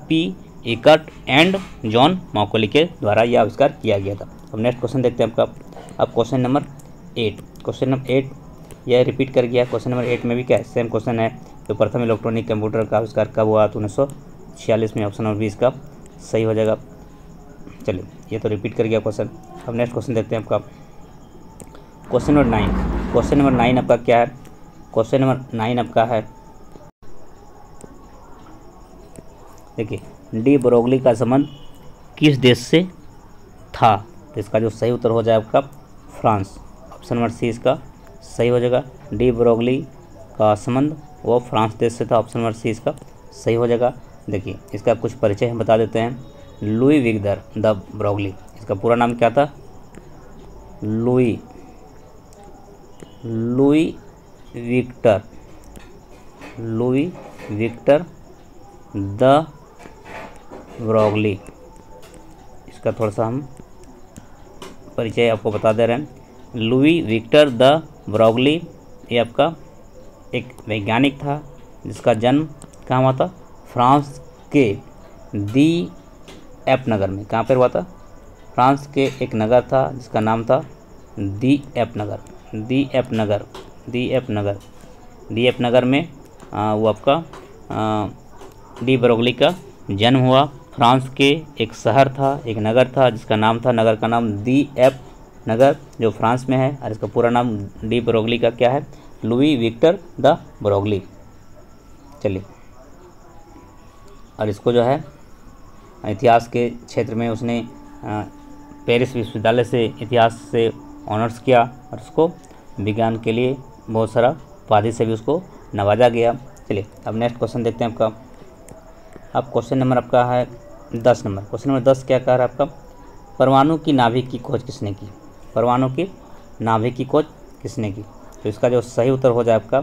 P. इकर्ट एंड जॉन मॉकोली के द्वारा यह आविष्कार किया गया था। अब नेक्स्ट क्वेश्चन देखते हैं आपका। अब क्वेश्चन नंबर 8 यह रिपीट कर गया। क्वेश्चन नंबर 8 में भी क्या है? सेम क्वेश्चन है। तो प्रथम इलेक्ट्रॉनिक कंप्यूटर का आविष्कार कब हुआ? तो 1946 में। ऑप्शन नंबर 20 का सही हो जाएगा। चलिए, ये तो रिपीट कर गया क्वेश्चन। अब नेक्स्ट क्वेश्चन देखते हैं आपका। क्वेश्चन नंबर 9 आपका क्या है? क्वेश्चन नंबर 9 आपका है, देखिए, डी ब्रोगली का संबंध किस देश से था? तो इसका जो सही उत्तर हो जाए आपका फ्रांस। ऑप्शन नंबर सी इसका सही हो जाएगा। डी ब्रोगली का संबंध वो फ्रांस देश से था। ऑप्शन नंबर सी इसका सही हो जाएगा। देखिए, इसका कुछ परिचय हम बता देते हैं। लुई विक्टर द ब्रोगली, इसका पूरा नाम क्या था? लुई विक्टर द ब्रोगली, इसका थोड़ा सा हम परिचय आपको बता दे रहे हैं। लुई विक्टर द ब्रोगली ये आपका एक वैज्ञानिक था जिसका जन्म कहाँ हुआ था? फ्रांस के दी एप नगर में। कहाँ पर हुआ था? फ्रांस के एक नगर था जिसका नाम था दी एप नगर। दी एप नगर, दी एप नगर, दी एप नगर में वो आपका डी ब्रोगली का जन्म हुआ। फ्रांस के एक शहर था, एक नगर था जिसका नाम था, नगर का नाम दी एप नगर जो फ्रांस में है, और इसका पूरा नाम डी ब्रोगली का क्या है? Louis Victor de Broglie. चलिए, और इसको जो है इतिहास के क्षेत्र में उसने पेरिस विश्वविद्यालय से इतिहास से ऑनर्स किया और उसको विज्ञान के लिए बहुत सारा उपाधि से भी उसको नवाजा गया। चलिए अब नेक्स्ट क्वेश्चन देखते हैं आपका। अब क्वेश्चन नंबर आपका है 10 नंबर। क्वेश्चन नंबर 10 क्या कह रहा है आपका? परमाणु की नाभिक की खोज किसने की? परमाणु की नाभिक की खोज किसने की? तो इसका जो सही उत्तर हो जाए आपका,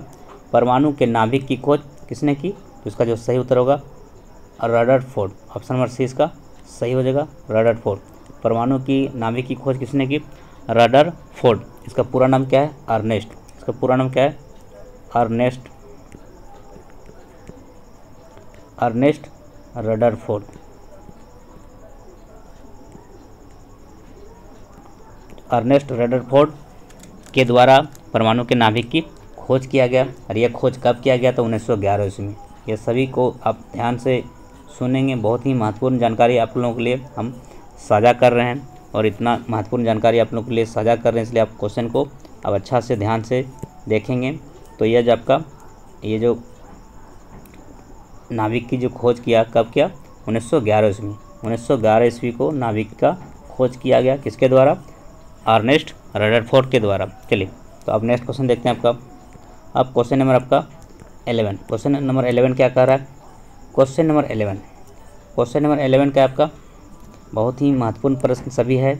परमाणु के नाभिक की खोज किसने की? तो इसका जो सही उत्तर होगा रदरफोर्ड। ऑप्शन नंबर सी इसका सही हो जाएगा, रदरफोर्ड। परमाणु की नाभिक की खोज किसने की? रदरफोर्ड। इसका पूरा नाम क्या है? अर्नेस्ट। इसका पूरा नाम क्या है? Ernest, Ernest Rutherford. Ernest Rutherford के द्वारा परमाणु के नाभिक की खोज किया गया। और यह खोज कब किया गया? तो 1911 ईस्वी में। यह सभी को आप ध्यान से सुनेंगे, बहुत ही महत्वपूर्ण जानकारी आप लोगों के लिए हम साझा कर रहे हैं, और इतना महत्वपूर्ण जानकारी आप लोगों के लिए साझा कर रहे हैं इसलिए आप क्वेश्चन को अब अच्छा से ध्यान से देखेंगे। तो यह जो आपका ये जो नाभिक की जो खोज किया कब किया? 1911 ईस्वी। 1911 ईस्वी को नाभिक का खोज किया गया, किसके द्वारा? अर्नेस्ट रदरफोर्ड के द्वारा। चलिए तो अब नेक्स्ट क्वेश्चन देखते हैं आपका। अब क्वेश्चन नंबर आपका 11। क्वेश्चन नंबर 11 क्या कह रहा है? क्वेश्चन नंबर 11, क्वेश्चन नंबर 11 का आपका बहुत ही महत्वपूर्ण प्रश्न सभी है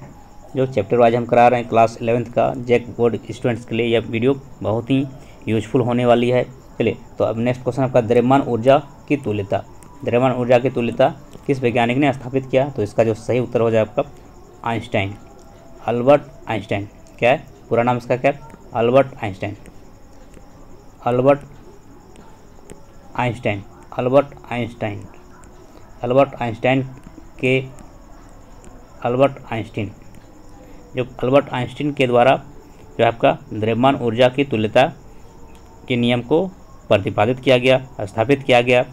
जो चैप्टर वाइज हम करा रहे हैं क्लास 11th का जैक बोर्ड स्टूडेंट्स के लिए यह वीडियो बहुत ही यूजफुल होने वाली है। चलिए तो अब नेक्स्ट क्वेश्चन आपका द्रव्यमान ऊर्जा की तुल्यता। द्रव्यमान ऊर्जा की तुल्यता किस वैज्ञानिक ने स्थापित किया? तो इसका जो सही उत्तर हो जाए आपका आइंस्टाइन, अल्बर्ट आइंस्टाइन। क्या है पूरा नाम इसका? क्या है? Albert Einstein, Albert Einstein, Albert Einstein, Albert Einstein के अल्बर्ट आइंस्टीन, जो अल्बर्ट आइंस्टीन के द्वारा जो आपका द्रव्यमान ऊर्जा की तुल्यता के नियम को प्रतिपादित किया गया, स्थापित किया गया।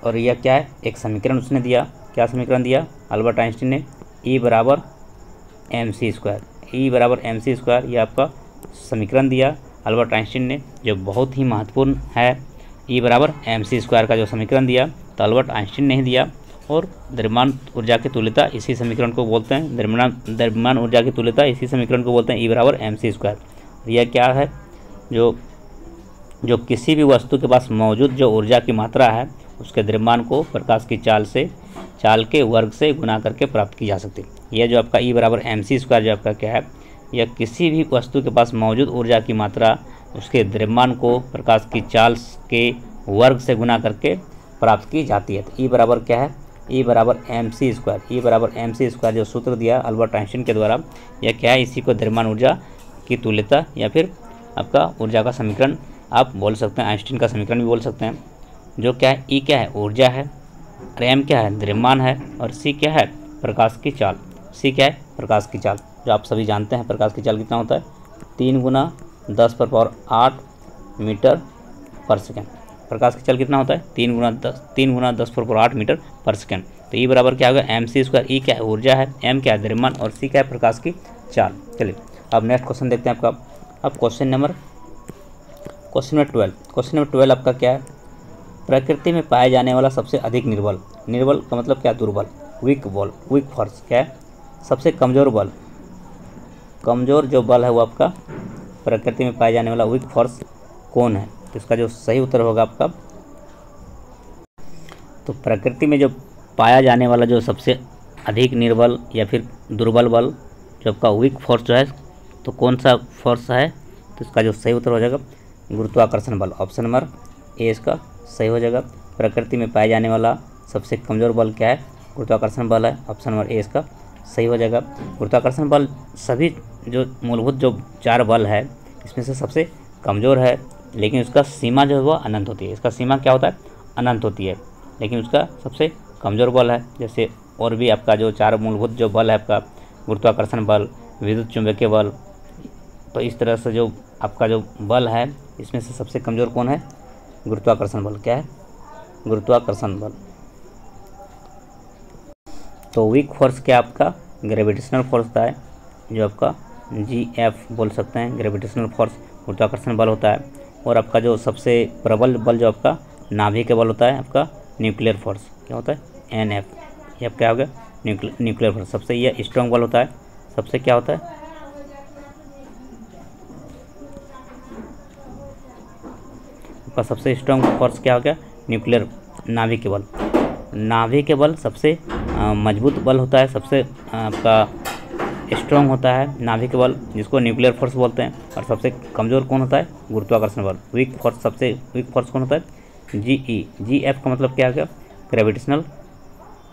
और यह क्या है? एक समीकरण उसने दिया। क्या समीकरण दिया अल्बर्ट आइंस्टीन ने? E बराबर mc स्क्वायर, E बराबर mc स्क्वायर, यह आपका समीकरण दिया अल्बर्ट आइंस्टीन ने, जो बहुत ही महत्वपूर्ण है। E बराबर mc स्क्वायर का जो समीकरण दिया तो अल्बर्ट आइंस्टीन ने ही दिया। और द्रव्यमान ऊर्जा की तुल्यता इसी समीकरण को बोलते हैं, द्रव्यमान ऊर्जा की तुल्यता इसी समीकरण को बोलते हैं E बराबर mc स्क्वायर। यह क्या है? जो किसी भी वस्तु के पास मौजूद जो ऊर्जा की मात्रा है उसके द्रव्यमान को प्रकाश की चाल के वर्ग से गुना करके प्राप्त की जा सकती है। यह जो आपका E बराबर mc स्क्वायर जो आपका क्या है? यह किसी भी वस्तु के पास मौजूद ऊर्जा की मात्रा उसके द्रव्यमान को प्रकाश की चाल के वर्ग से गुना करके प्राप्त की जाती है। तो E बराबर क्या है? E बराबर mc स्क्वायर, E बराबर mc स्क्वायर जो सूत्र दिया अल्बर्ट आइंस्टीन के द्वारा, यह क्या है? इसी को द्रव्यमान ऊर्जा की तुल्यता या फिर आपका ऊर्जा का समीकरण आप बोल सकते हैं, आइंस्टीन का समीकरण भी बोल सकते हैं। जो क्या है? E क्या है? ऊर्जा है, और m क्या है? द्रव्यमान है, और c क्या है? प्रकाश की चाल। c क्या है? प्रकाश की चाल, जो आप सभी जानते हैं प्रकाश की चाल कितना होता है? 3 × 10⁸ मीटर पर सेकेंड। प्रकाश की चाल कितना होता है? 3 × 10⁸ मीटर पर सेकेंड। तो E बराबर क्या होगा? mc square. E क्या है? ऊर्जा है, m क्या है? द्रव्यमान, और c क्या है? प्रकाश की चाल। चलिए अब नेक्स्ट क्वेश्चन देखते हैं आपका। अब क्वेश्चन नंबर 12। क्वेश्चन नंबर 12 आपका क्या है? प्रकृति में पाया जाने वाला सबसे अधिक निर्बल, निर्बल का मतलब क्या? दुर्बल, वीक बल, वीक फोर्स। क्या है? सबसे कमज़ोर बल, कमज़ोर जो बल है वो आपका प्रकृति में पाया जाने वाला वीक फोर्स कौन है? तो इसका जो सही उत्तर होगा आपका, तो प्रकृति में जो पाया जाने वाला जो सबसे अधिक निर्बल या फिर दुर्बल बल जो आपका वीक फोर्स जो है, तो कौन सा फोर्स है? तो इसका जो सही उत्तर हो जाएगा गुरुत्वाकर्षण बल। ऑप्शन नंबर ए इसका सही हो जाएगा। प्रकृति में पाए जाने वाला सबसे कमज़ोर बल क्या है? गुरुत्वाकर्षण बल है। ऑप्शन नंबर ए इसका सही हो जाएगा। गुरुत्वाकर्षण बल सभी जो मूलभूत जो 4 बल है इसमें से सबसे कमज़ोर है, लेकिन उसका सीमा जो है वह अनंत होती है। इसका सीमा क्या होता है? अनंत होती है, लेकिन उसका सबसे कमज़ोर बल है। जैसे और भी आपका जो 4 मूलभूत जो बल है आपका, गुरुत्वाकर्षण बल, विद्युत चुंबकीय बल, तो इस तरह से जो आपका जो बल है इसमें से सबसे कमज़ोर कौन है? गुरुत्वाकर्षण बल। क्या है? गुरुत्वाकर्षण बल। तो वीक फोर्स क्या आपका? ग्रेविटेशनल फोर्स होता है, जो आपका GF बोल सकते हैं। ग्रेविटेशनल फोर्स गुरुत्वाकर्षण बल होता है। और आपका जो सबसे प्रबल बल जो आपका नाभिक बल होता है आपका न्यूक्लियर फोर्स, क्या होता है? NF। ये अब क्या हो गया? Nuclear force. सबसे ये स्ट्रॉन्ग बल होता है। सबसे क्या होता है? आपका सबसे स्ट्रॉन्ग फोर्स क्या हो गया? न्यूक्लियर नाभिक बल। नाभिक बल सबसे मजबूत बल होता है, सबसे आपका स्ट्रॉन्ग होता है नाभिक बल, जिसको न्यूक्लियर फोर्स बोलते हैं। और सबसे कमज़ोर कौन होता है? गुरुत्वाकर्षण बल। वीक फोर्स, सबसे वीक फोर्स कौन होता है? GF का मतलब क्या हो गया? Gravitational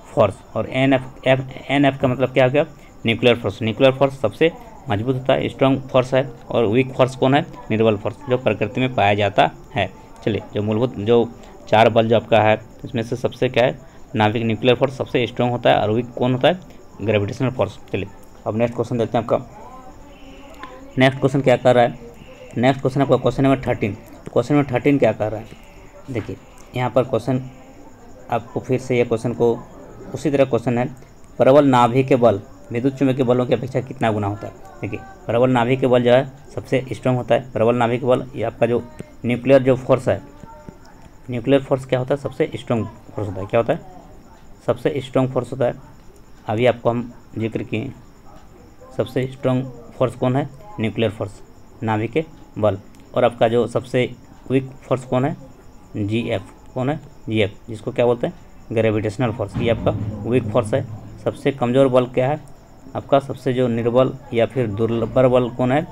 force. और NF का मतलब क्या हो गया? Nuclear force. न्यूक्लियर फोर्स सबसे मजबूत होता है, स्ट्रॉन्ग फोर्स है। और वीक फोर्स कौन है? निर्बल फोर्स, जो प्रकृति में पाया जाता है। चलिए, जो मूलभूत जो 4 बल जो आपका है इसमें से सबसे क्या है? नाभिक न्यूक्लियर फोर्स सबसे स्ट्रॉन्ग होता है, और वीक कौन होता है? Gravitational force. चलिए अब नेक्स्ट क्वेश्चन देखते हैं आपका। नेक्स्ट क्वेश्चन क्या कर रहा है? नेक्स्ट क्वेश्चन आपका क्वेश्चन नंबर 13। क्वेश्चन नंबर 13 क्या कर रहा है? देखिए यहाँ पर क्वेश्चन आपको फिर से ये क्वेश्चन को उसी तरह क्वेश्चन है, प्रबल नाभिक बल विद्युत चुंबकीय बलों की अपेक्षा कितना गुना होता है? देखिए प्रबल नाभिक बल जो है सबसे स्ट्रॉन्ग होता है। प्रबल नाभिक बल ये आपका जो न्यूक्लियर जो फोर्स है, न्यूक्लियर फोर्स क्या होता है? सबसे स्ट्रॉन्ग फोर्स होता है। क्या होता है? सबसे स्ट्रॉन्ग फोर्स होता है। अभी आपको हम जिक्र किए, सबसे स्ट्रॉन्ग फोर्स कौन है? न्यूक्लियर फोर्स, नाभिक बल। और आपका जो सबसे वीक फोर्स कौन है? GF। कौन है? GF, जिसको क्या बोलते हैं? Gravitational force. ये आपका वीक फोर्स है। सबसे कमज़ोर बल क्या है आपका? सबसे जो निर्बल या फिर दुर्बल बल कौन है?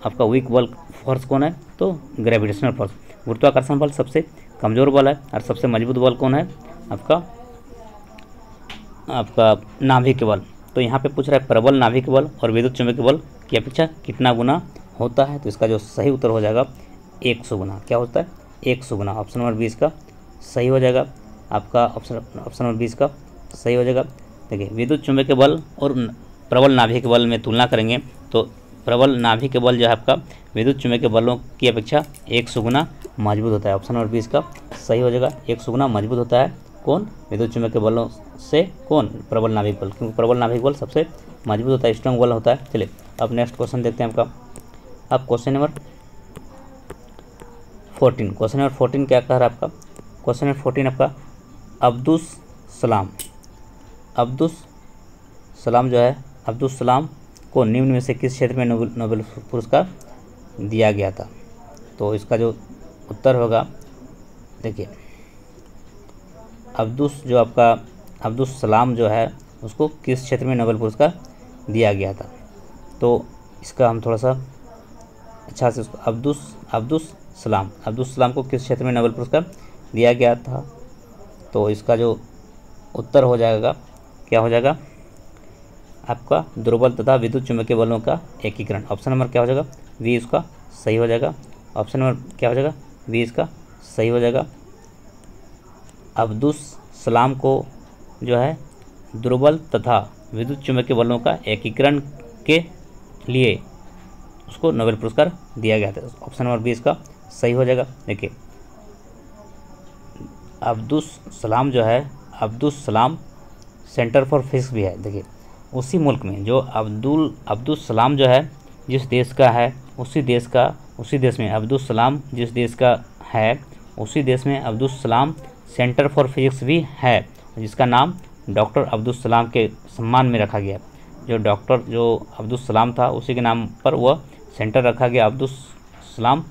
आपका वीक बल फोर्स कौन है? तो ग्रेविटेशनल फोर्स। गुरुत्वाकर्षण बल सबसे कमज़ोर बल है, और सबसे मजबूत बल कौन है? आपका नाभिक बल। तो यहाँ पे पूछ रहा है प्रबल नाभिक बल और विद्युत चुंबकीय बल की अपेक्षा कितना गुना होता है? तो इसका जो सही उत्तर हो जाएगा 100 गुना। क्या होता है? 100 गुना। ऑप्शन नंबर 20 का सही हो जाएगा आपका। ऑप्शन नंबर 20 का सही हो जाएगा। देखिए विद्युत चुंबकीय बल और प्रबल नाभिक बल में तुलना करेंगे तो प्रबल नाभिक बल जो है आपका विद्युत चुंबकीय बलों की अपेक्षा 100 गुना मजबूत होता है। ऑप्शन नंबर 20 का सही हो जाएगा। 100 गुना मजबूत होता है कौन? विद्युत चुंबकीय बलों से। कौन? प्रबल नाभिक बल, क्योंकि प्रबल नाभिक बल सबसे मजबूत होता है, स्ट्रॉन्ग बल होता है। चलिए अब नेक्स्ट क्वेश्चन देखते हैं आपका। अब क्वेश्चन नंबर 14। क्वेश्चन नंबर 14 क्या कह रहा है आपका? क्वेश्चन नंबर 14 आपका अब्दुस सलाम जो है, अब्दुस सलाम को निम्न में से किस क्षेत्र में नोबेल पुरस्कार दिया गया था? तो इसका जो उत्तर होगा, देखिए अब्दुस सलाम जो है उसको किस क्षेत्र में नोबेल पुरस्कार दिया गया था? तो इसका हम थोड़ा सा अच्छा से उसको अब्दुस सलाम को किस क्षेत्र में नोबेल पुरस्कार दिया गया था? तो इसका जो उत्तर हो जाएगा, क्या हो जाएगा आपका? दुर्बल तथा विद्युत चुंबकीय बलों का एकीकरण। ऑप्शन नंबर क्या हो जाएगा? बी इसका सही हो जाएगा। ऑप्शन नंबर क्या हो जाएगा? बी इसका सही हो जाएगा। अब्दुस सलाम को जो है दुर्बल तथा विद्युत चुंबकीय बलों का एकीकरण के लिए उसको नोबेल पुरस्कार दिया गया था। ऑप्शन नंबर 20 का सही हो जाएगा। देखिए अब्दुस सलाम जो है, अब्दुस सलाम सेंटर फॉर फिजिक्स भी है। देखिए उसी मुल्क में जो अब्दुस सलाम जो है जिस देश का है, उसी देश में अब्दुस सलाम जिस देश का है उसी देश में अब्दुस सलाम सेंटर फॉर फिजिक्स भी है, जिसका नाम डॉक्टर अब्दुस सलाम के सम्मान में रखा गया। जो अब्दुस सलाम था उसी के नाम पर वह सेंटर रखा गया, अब्दुस सलाम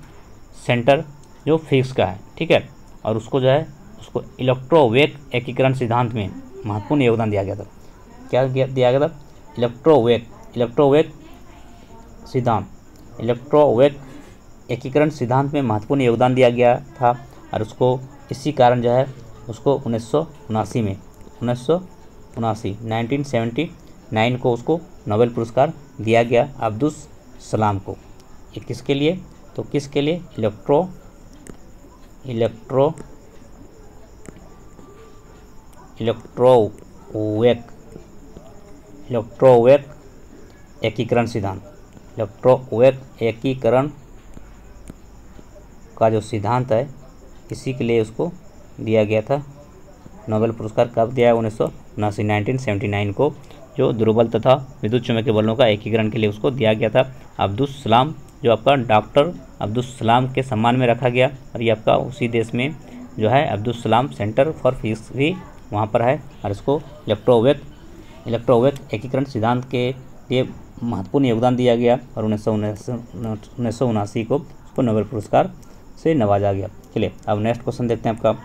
सेंटर जो फिजिक्स का है, ठीक है। और उसको जो है उसको इलेक्ट्रोवेक एकीकरण सिद्धांत में महत्वपूर्ण योगदान दिया गया था। क्या दिया गया था? इलेक्ट्रोवेक एकीकरण सिद्धांत में महत्वपूर्ण योगदान दिया गया था। और उसको इसी कारण जो है उसको 1979 में 1979 को उसको नोबेल पुरस्कार दिया गया अब्दुल सलाम को। ये किसके लिए? तो किसके लिए? इलेक्ट्रोवेक एकीकरण सिद्धांत, इलेक्ट्रोवेक एकीकरण का जो सिद्धांत है, इसी के लिए उसको दिया गया था नोबेल पुरस्कार। कब दिया? 1979 को, जो दुर्बल तथा विद्युत चुम्बकीय बलों का एकीकरण के लिए उसको दिया गया था। अब्दुल सलाम, जो आपका डॉक्टर अब्दुल सलाम के सम्मान में रखा गया, और ये आपका उसी देश में जो है Abdul Salam centre for physics भी वहाँ पर है, और इसको इलेक्ट्रोवेक एकीकरण सिद्धांत के लिए महत्वपूर्ण योगदान दिया गया, और 1979 को उसको नोबेल पुरस्कार से नवाजा गया। चलिए अब नेक्स्ट क्वेश्चन देखते हैं आपका।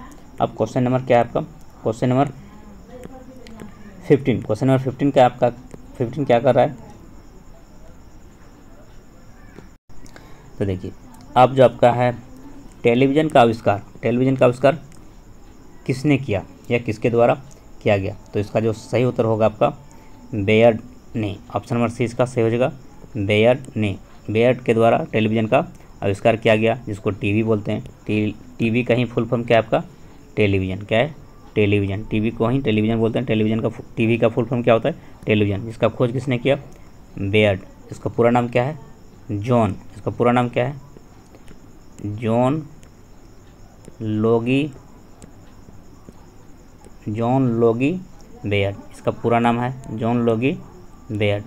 अब क्वेश्चन नंबर क्या है आपका? Question number 15। क्वेश्चन नंबर 15 क्या आपका? 15 क्या कर रहा है? तो देखिए, अब जो आपका है टेलीविज़न का आविष्कार किसने किया या किसके द्वारा किया गया? तो इसका जो सही उत्तर होगा आपका बेयर्ड ने। ऑप्शन नंबर सी इसका सही हो जाएगा, बेयर्ड ने। बेयर्ड के द्वारा टेलीविज़न का आविष्कार किया गया, जिसको टीवी बोलते हैं। टीवी का ही फुल फॉर्म क्या है आपका? टेलीविज़न। क्या है? टेलीविज़न। टीवी को ही टेलीविज़न बोलते हैं। टीवी का फुल फॉर्म क्या होता है? टेलीविज़न। जिसका खोज किसने किया? बेयर्ड। इसका पूरा नाम क्या है? जॉन। इसका पूरा नाम क्या है? John Logie Baird. इसका पूरा नाम है जॉन लोगी बेयर्ड।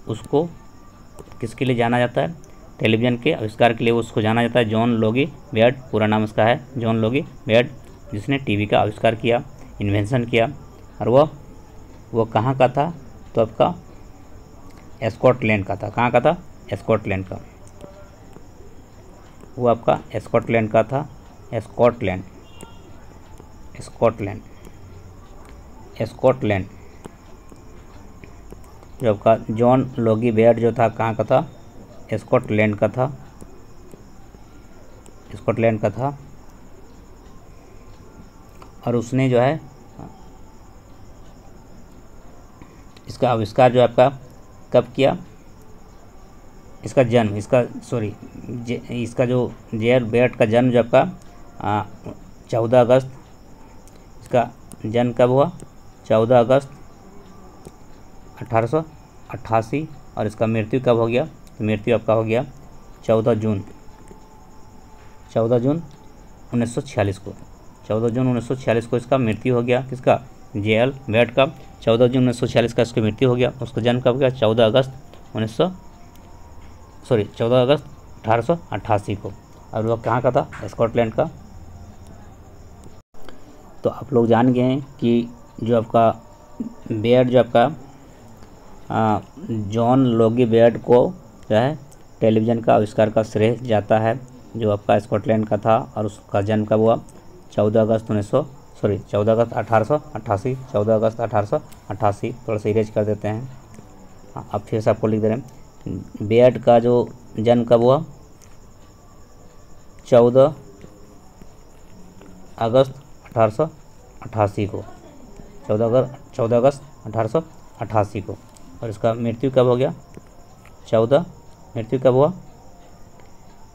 उसको किसके लिए जाना जाता है? टेलीविज़न के आविष्कार के लिए उसको जाना जाता है जॉन लोगी बेयर्ड। पूरा नाम उसका है जॉन लोगी बेयर्ड, जिसने टीवी का आविष्कार किया, इन्वेंशन किया। और वो कहाँ का था? तो आपका स्कॉटलैंड का था। कहाँ का था? स्कॉटलैंड का। वो आपका स्कॉटलैंड का था। स्कॉटलैंड। जो आपका जॉन लोगी बेयर्ड जो था, कहाँ का था? स्कॉटलैंड का था। और उसने जो है इसका आविष्कार जो आपका कब किया? इसका जो जेयर बेयर्ड का जन्म जो आपका 14 अगस्त, इसका जन्म कब हुआ? 14 अगस्त 1888। और इसका मृत्यु कब हो गया? तो मृत्यु आपका हो गया 14 जून 1946 को। 14 जून 1946 को इसका मृत्यु हो गया। किसका? जेएल बेयर्ड का। 14 जून 1946 का इसकी मृत्यु हो गया। उसका जन्म कब गया? 14 अगस्त 1888 को। और वह कहाँ का था? स्कॉटलैंड का। तो आप लोग जान गए हैं कि जो आपका बेयर्ड जो आपका जॉन लोगी बेयर्ड को जो है टेलीविज़न का आविष्कार का श्रेय जाता है, जो आपका स्कॉटलैंड का था। और उसका जन्म कब हुआ? 14 अगस्त 1888। 14 अगस्त 1888। थोड़ा सा इरेज कर देते हैं। अब फिर से आपको लिख दे रहे हैं, बेयर्ड का जो जन्म कब हुआ? 14 अगस्त 1888 को। 14 अगस्त 1888 को। और इसका मृत्यु कब हो गया? मृत्यु कब हुआ?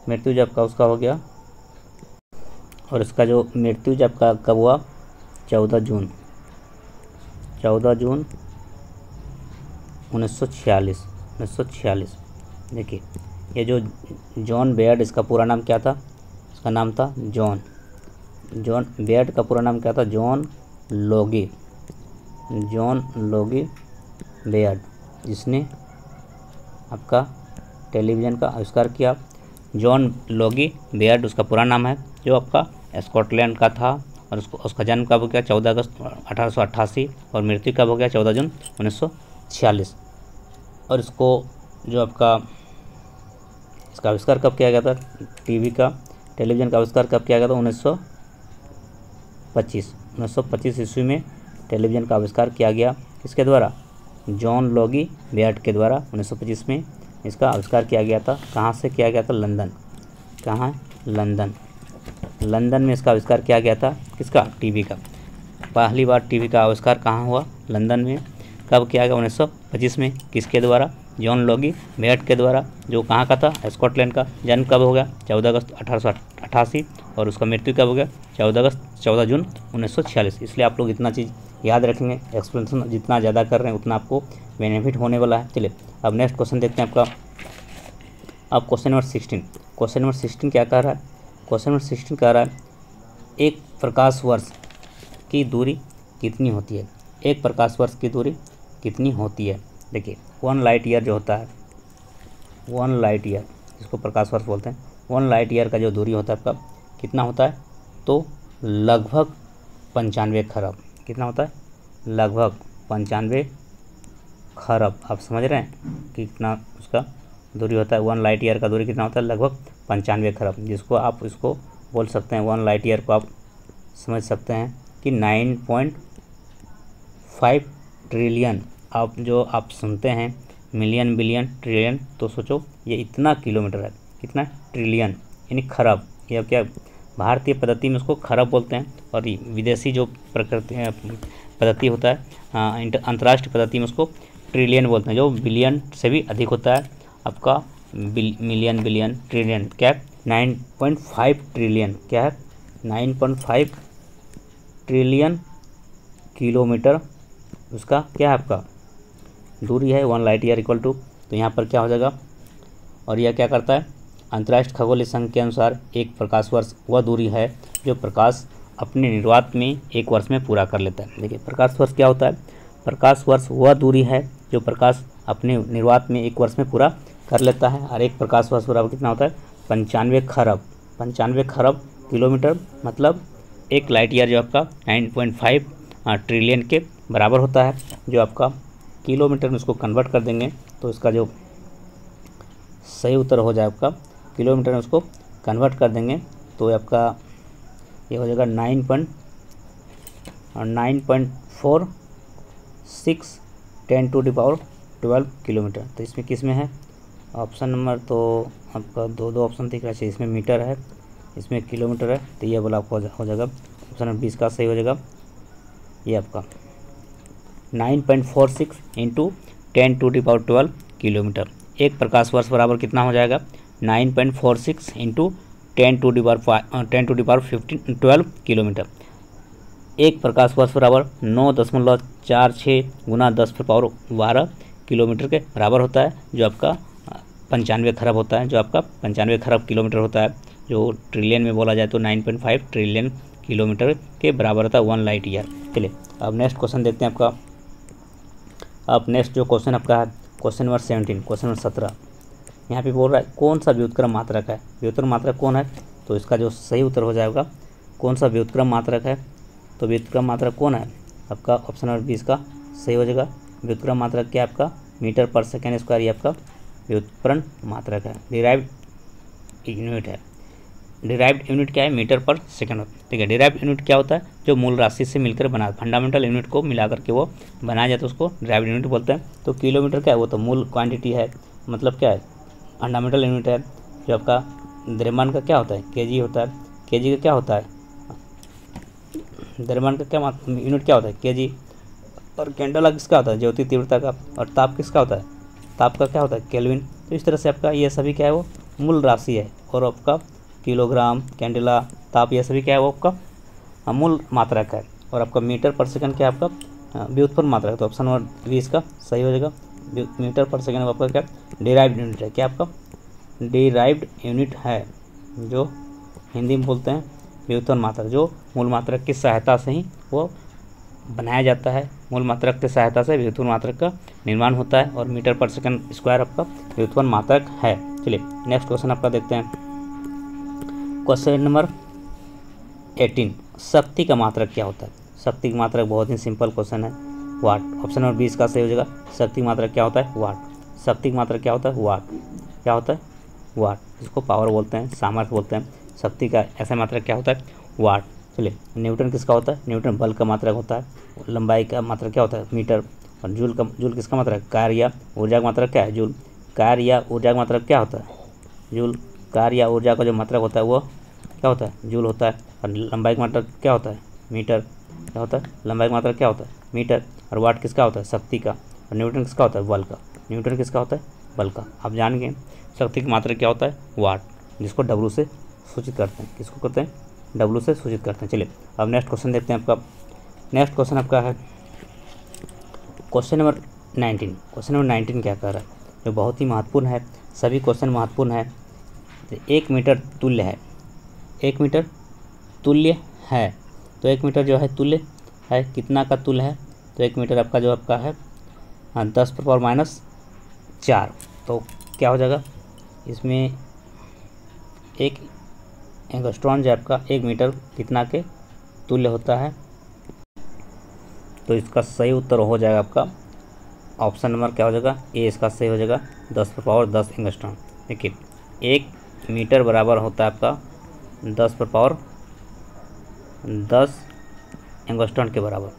मृत्यु जब का उसका हो गया। और इसका जो मृत्यु जब का कब हुआ? 14 जून 1946। देखिए, ये जो जॉन बेयर्ड, इसका पूरा नाम क्या था? इसका नाम था जॉन बेयर्ड का पूरा नाम क्या था? जॉन लोगी बेयर्ड, जिसने आपका टेलीविज़न का आविष्कार किया। जॉन लोगी बेयर्ड उसका पूरा नाम है, जो आपका स्कॉटलैंड का था। और उसका जन्म कब हो गया? 14 अगस्त 1888। और मृत्यु कब हो गया? 14 जून 1946। और इसको जो आपका इसका आविष्कार कब किया गया था? टेलीविज़न का आविष्कार कब किया गया था? 1925 ईस्वी में टेलीविज़न का आविष्कार किया गया। किसके द्वारा? जॉन लोगी बेयर्ड के द्वारा 1925 में इसका आविष्कार किया गया था। कहाँ से किया गया था? लंदन। कहाँ? लंदन में इसका आविष्कार किया गया था। किसका? टीवी का। पहली बार टीवी का आविष्कार कहाँ हुआ? लंदन में। कब किया गया? 1925 में। किसके द्वारा? जॉन लोगी बेट के द्वारा, जो कहाँ का था? स्कॉटलैंड का। जन्म कब हो गया? 14 अगस्त 1888 और उसका मृत्यु कब हो गया? 14 जून 1946। इसलिए आप लोग इतना चीज़ याद रखेंगे। एक्सप्लेनेशन जितना ज़्यादा कर रहे हैं उतना आपको बेनिफिट होने वाला है। चलिए अब नेक्स्ट क्वेश्चन देखते हैं आपका। अब क्वेश्चन नंबर 16। क्वेश्चन नंबर 16 क्या कह रहा है? क्वेश्चन नंबर 16 कह रहा है एक प्रकाश वर्ष की दूरी कितनी होती है? एक प्रकाश वर्ष की दूरी कितनी होती है? देखिए 1 लाइट ईयर जो होता है, 1 लाइट ईयर जिसको प्रकाश वर्ष बोलते हैं, 1 लाइट ईयर का जो दूरी होता है आपका कितना होता है? तो लगभग 95 खरब। कितना होता है? लगभग 95 खरब। आप समझ रहे हैं कि कितना उसका दूरी होता है? 1 लाइट ईयर का दूरी कितना होता है? लगभग 95 खरब, जिसको आप इसको बोल सकते हैं 1 लाइट ईयर को आप समझ सकते हैं कि 9.5 ट्रिलियन। आप सुनते हैं मिलियन, बिलियन, ट्रिलियन, तो सोचो ये इतना किलोमीटर है। कितना? ट्रिलियन यानी खरब। ये क्या भारतीय पद्धति में उसको खरब बोलते हैं, और विदेशी जो पद्धति होता है, अंतर्राष्ट्रीय पद्धति में उसको ट्रिलियन बोलते हैं, जो बिलियन से भी अधिक होता है। आपका मिलियन, बिलियन, ट्रिलियन क्या है? 9.5 ट्रिलियन। क्या है? 9.5 ट्रिलियन किलोमीटर उसका क्या है? आपका दूरी है। 1 लाइट ईयर इक्वल टू, तो यहाँ पर क्या हो जाएगा? और यह क्या करता है? अंतर्राष्ट्रीय खगोलीय संघ के अनुसार एक प्रकाश वर्ष वह दूरी है जो प्रकाश अपने निर्वात में 1 वर्ष में पूरा कर लेता है। देखिए प्रकाश वर्ष क्या होता है? प्रकाश वर्ष वह दूरी है जो प्रकाश अपने निर्वात में 1 वर्ष में पूरा कर लेता है। और एक प्रकाश वर्ष बराबर कितना होता है? 95 खरब। 95 खरब किलोमीटर, मतलब 1 लाइट ईयर जो आपका 9.5 ट्रिलियन के बराबर होता है। जो आपका किलोमीटर में उसको कन्वर्ट कर देंगे तो इसका जो सही उत्तर हो जाए आपका, किलोमीटर में उसको कन्वर्ट कर देंगे तो आपका ये हो जाएगा 9.46 10⁻12 किलोमीटर। तो इसमें किस में है? ऑप्शन नंबर तो आपका दो ऑप्शन दिख रहा है। इसमें मीटर है, इसमें किलोमीटर है, तो ये वाला आपको हो जाएगा ऑप्शन नंबर 20 का सही हो जाएगा। ये आपका 9.46 × 10⁻12 किलोमीटर। एक प्रकाश वर्ष बराबर कितना हो जाएगा? 9.46 × 10⁻12 किलोमीटर। एक प्रकाश वर्ष बराबर 9.46 × 10⁻12 किलोमीटर के बराबर होता है, जो आपका 95 खरब होता है। जो आपका 95 खरब किलोमीटर होता है, जो ट्रिलियन में बोला जाए तो 9.5 ट्रिलियन किलोमीटर के बराबर होता है 1 लाइट ईयर। चलिए अब नेक्स्ट क्वेश्चन देखते हैं आपका। अब नेक्स्ट जो क्वेश्चन आपका है क्वेश्चन नंबर 17, क्वेश्चन नंबर 17। यहाँ पे बोल रहा है कौन सा व्युत्क्रम मात्रक है? व्युत्क्रम मात्रक कौन है? तो इसका जो सही उत्तर हो जाएगा कौन सा व्युत्क्रम मात्रक है? तो व्युत्क्रम मात्रक कौन है? आपका ऑप्शन नंबर 20 का सही हो जाएगा। व्युत्क्रम मात्रक क्या है? आपका मीटर पर सेकेंड स्क्वायर। ये आपका व्युत्क्रम मात्रक है, डिराइव्ड यूनिट है। डिराइव्ड यूनिट क्या है? मीटर पर सेकंड। ठीक है, डिराइव्ड यूनिट क्या होता है? जो मूल राशि से मिलकर बना, फंडामेंटल यूनिट को मिलाकर के वो बनाया जाता है, उसको डिराइव्ड यूनिट बोलते हैं। तो किलोमीटर क्या है? वो तो मूल क्वांटिटी है, मतलब क्या है? फंडामेंटल यूनिट है। जो आपका द्रव्यमान का क्या होता है? केजी होता है। केजी का क्या होता है? द्रव्यमान का क्या यूनिट क्या होता है? केजी। और कैंडला किसका होता है? ज्योति तीव्रता का। और ताप किसका होता है? ताप का क्या होता है? केल्विन। तो इस तरह से आपका ये सभी क्या है? वो मूल राशि है। और आपका किलोग्राम, कैंडला, ताप, ये सभी क्या है? वो आपका मूल मात्रक है। और आपका मीटर पर सेकंड क्या है? आपका व्युत्पन्न मात्रक। तो ऑप्शन नंबर 20 का सही हो जाएगा। मीटर पर सेकंड आपका क्या? डिराइव्ड यूनिट है। क्या आपका डिराइव्ड यूनिट है, जो हिंदी में बोलते हैं व्युत्पन्न मात्रक, जो मूल मात्रक की सहायता से ही वो बनाया जाता है। मूल मात्रक की सहायता से व्युत्पन्न मात्रक का निर्माण होता है। और मीटर पर सेकंड स्क्वायर आपका व्युत्पन्न मात्रक है। चलिए नेक्स्ट क्वेश्चन आपका देखते हैं। क्वेश्चन नंबर 18, शक्ति का मात्रक क्या होता है? शक्ति का मात्रक बहुत ही सिंपल क्वेश्चन है, वाट। ऑप्शन नंबर 20 का सही हो जाएगा। शक्ति का मात्रक क्या होता है? वाट। शक्ति का मात्रक क्या होता है? वाट। क्या होता है? वाट। इसको पावर बोलते हैं, सामर्थ्य बोलते हैं। शक्ति का ऐसा मात्रक क्या होता है? वाट। चलिए न्यूटन किसका होता है? न्यूटन बल का मात्रक होता है। लंबाई का मात्रक क्या होता है? मीटर। और जूल किसका मात्रक? कार्य या ऊर्जा का मात्रक क्या है? जूल। कार्य या ऊर्जा का मात्रक क्या होता है? जूल। कार्य या ऊर्जा का जो मात्रक होता है वो क्या होता है, जूल होता है। और लंबाई का मात्रक क्या होता है, मीटर। क्या होता है, लंबाई का मात्रक क्या होता है, मीटर। और वाट किसका होता है, शक्ति का। और न्यूटन किसका होता है, बल का। न्यूटन किसका होता है, बल का। आप जान गए शक्ति की मात्रक क्या होता है, वाट, जिसको डब्लू से सूचित करते हैं। किसको करते हैं, डब्लू से सूचित करते हैं। चलिए अब नेक्स्ट क्वेश्चन देखते हैं आपका। नेक्स्ट क्वेश्चन आपका है क्वेश्चन नंबर 19। क्वेश्चन नंबर 19 क्या कह रहा है, जो बहुत ही महत्वपूर्ण है, सभी क्वेश्चन महत्वपूर्ण है। तो 1 मीटर तुल्य है, 1 मीटर तुल्य है। तो 1 मीटर जो है तुल्य है, कितना का तुल्य है, तो 1 मीटर आपका जो आपका है 10⁻⁴। तो क्या हो जाएगा, इसमें 1 एंगस्ट्रॉन जो आपका 1 मीटर कितना के तुल्य होता है। तो इसका सही उत्तर हो जाएगा आपका ऑप्शन नंबर क्या हो जाएगा, ए इसका सही हो जाएगा 10⁻10 एंगस्ट्रॉन। देखिए 1 मीटर बराबर होता है आपका 10⁻10 एंगस्ट्रॉन के बराबर।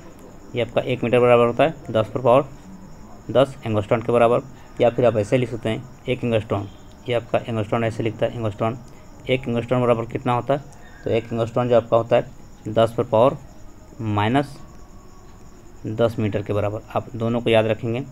ये आपका 1 मीटर बराबर होता है 10⁻10 एंगस्ट्रॉन के बराबर। या फिर आप ऐसे लिख सकते हैं 1 एंगस्ट्रॉन, ये आपका एंगस्ट्रॉन ऐसे लिखता है एंगस्ट्रॉन। 1 एंगस्ट्रॉन बराबर कितना होता है, तो 1 एंगस्ट्रॉन जो आपका होता है 10⁻⁻10 मीटर के बराबर। आप दोनों को याद रखेंगे,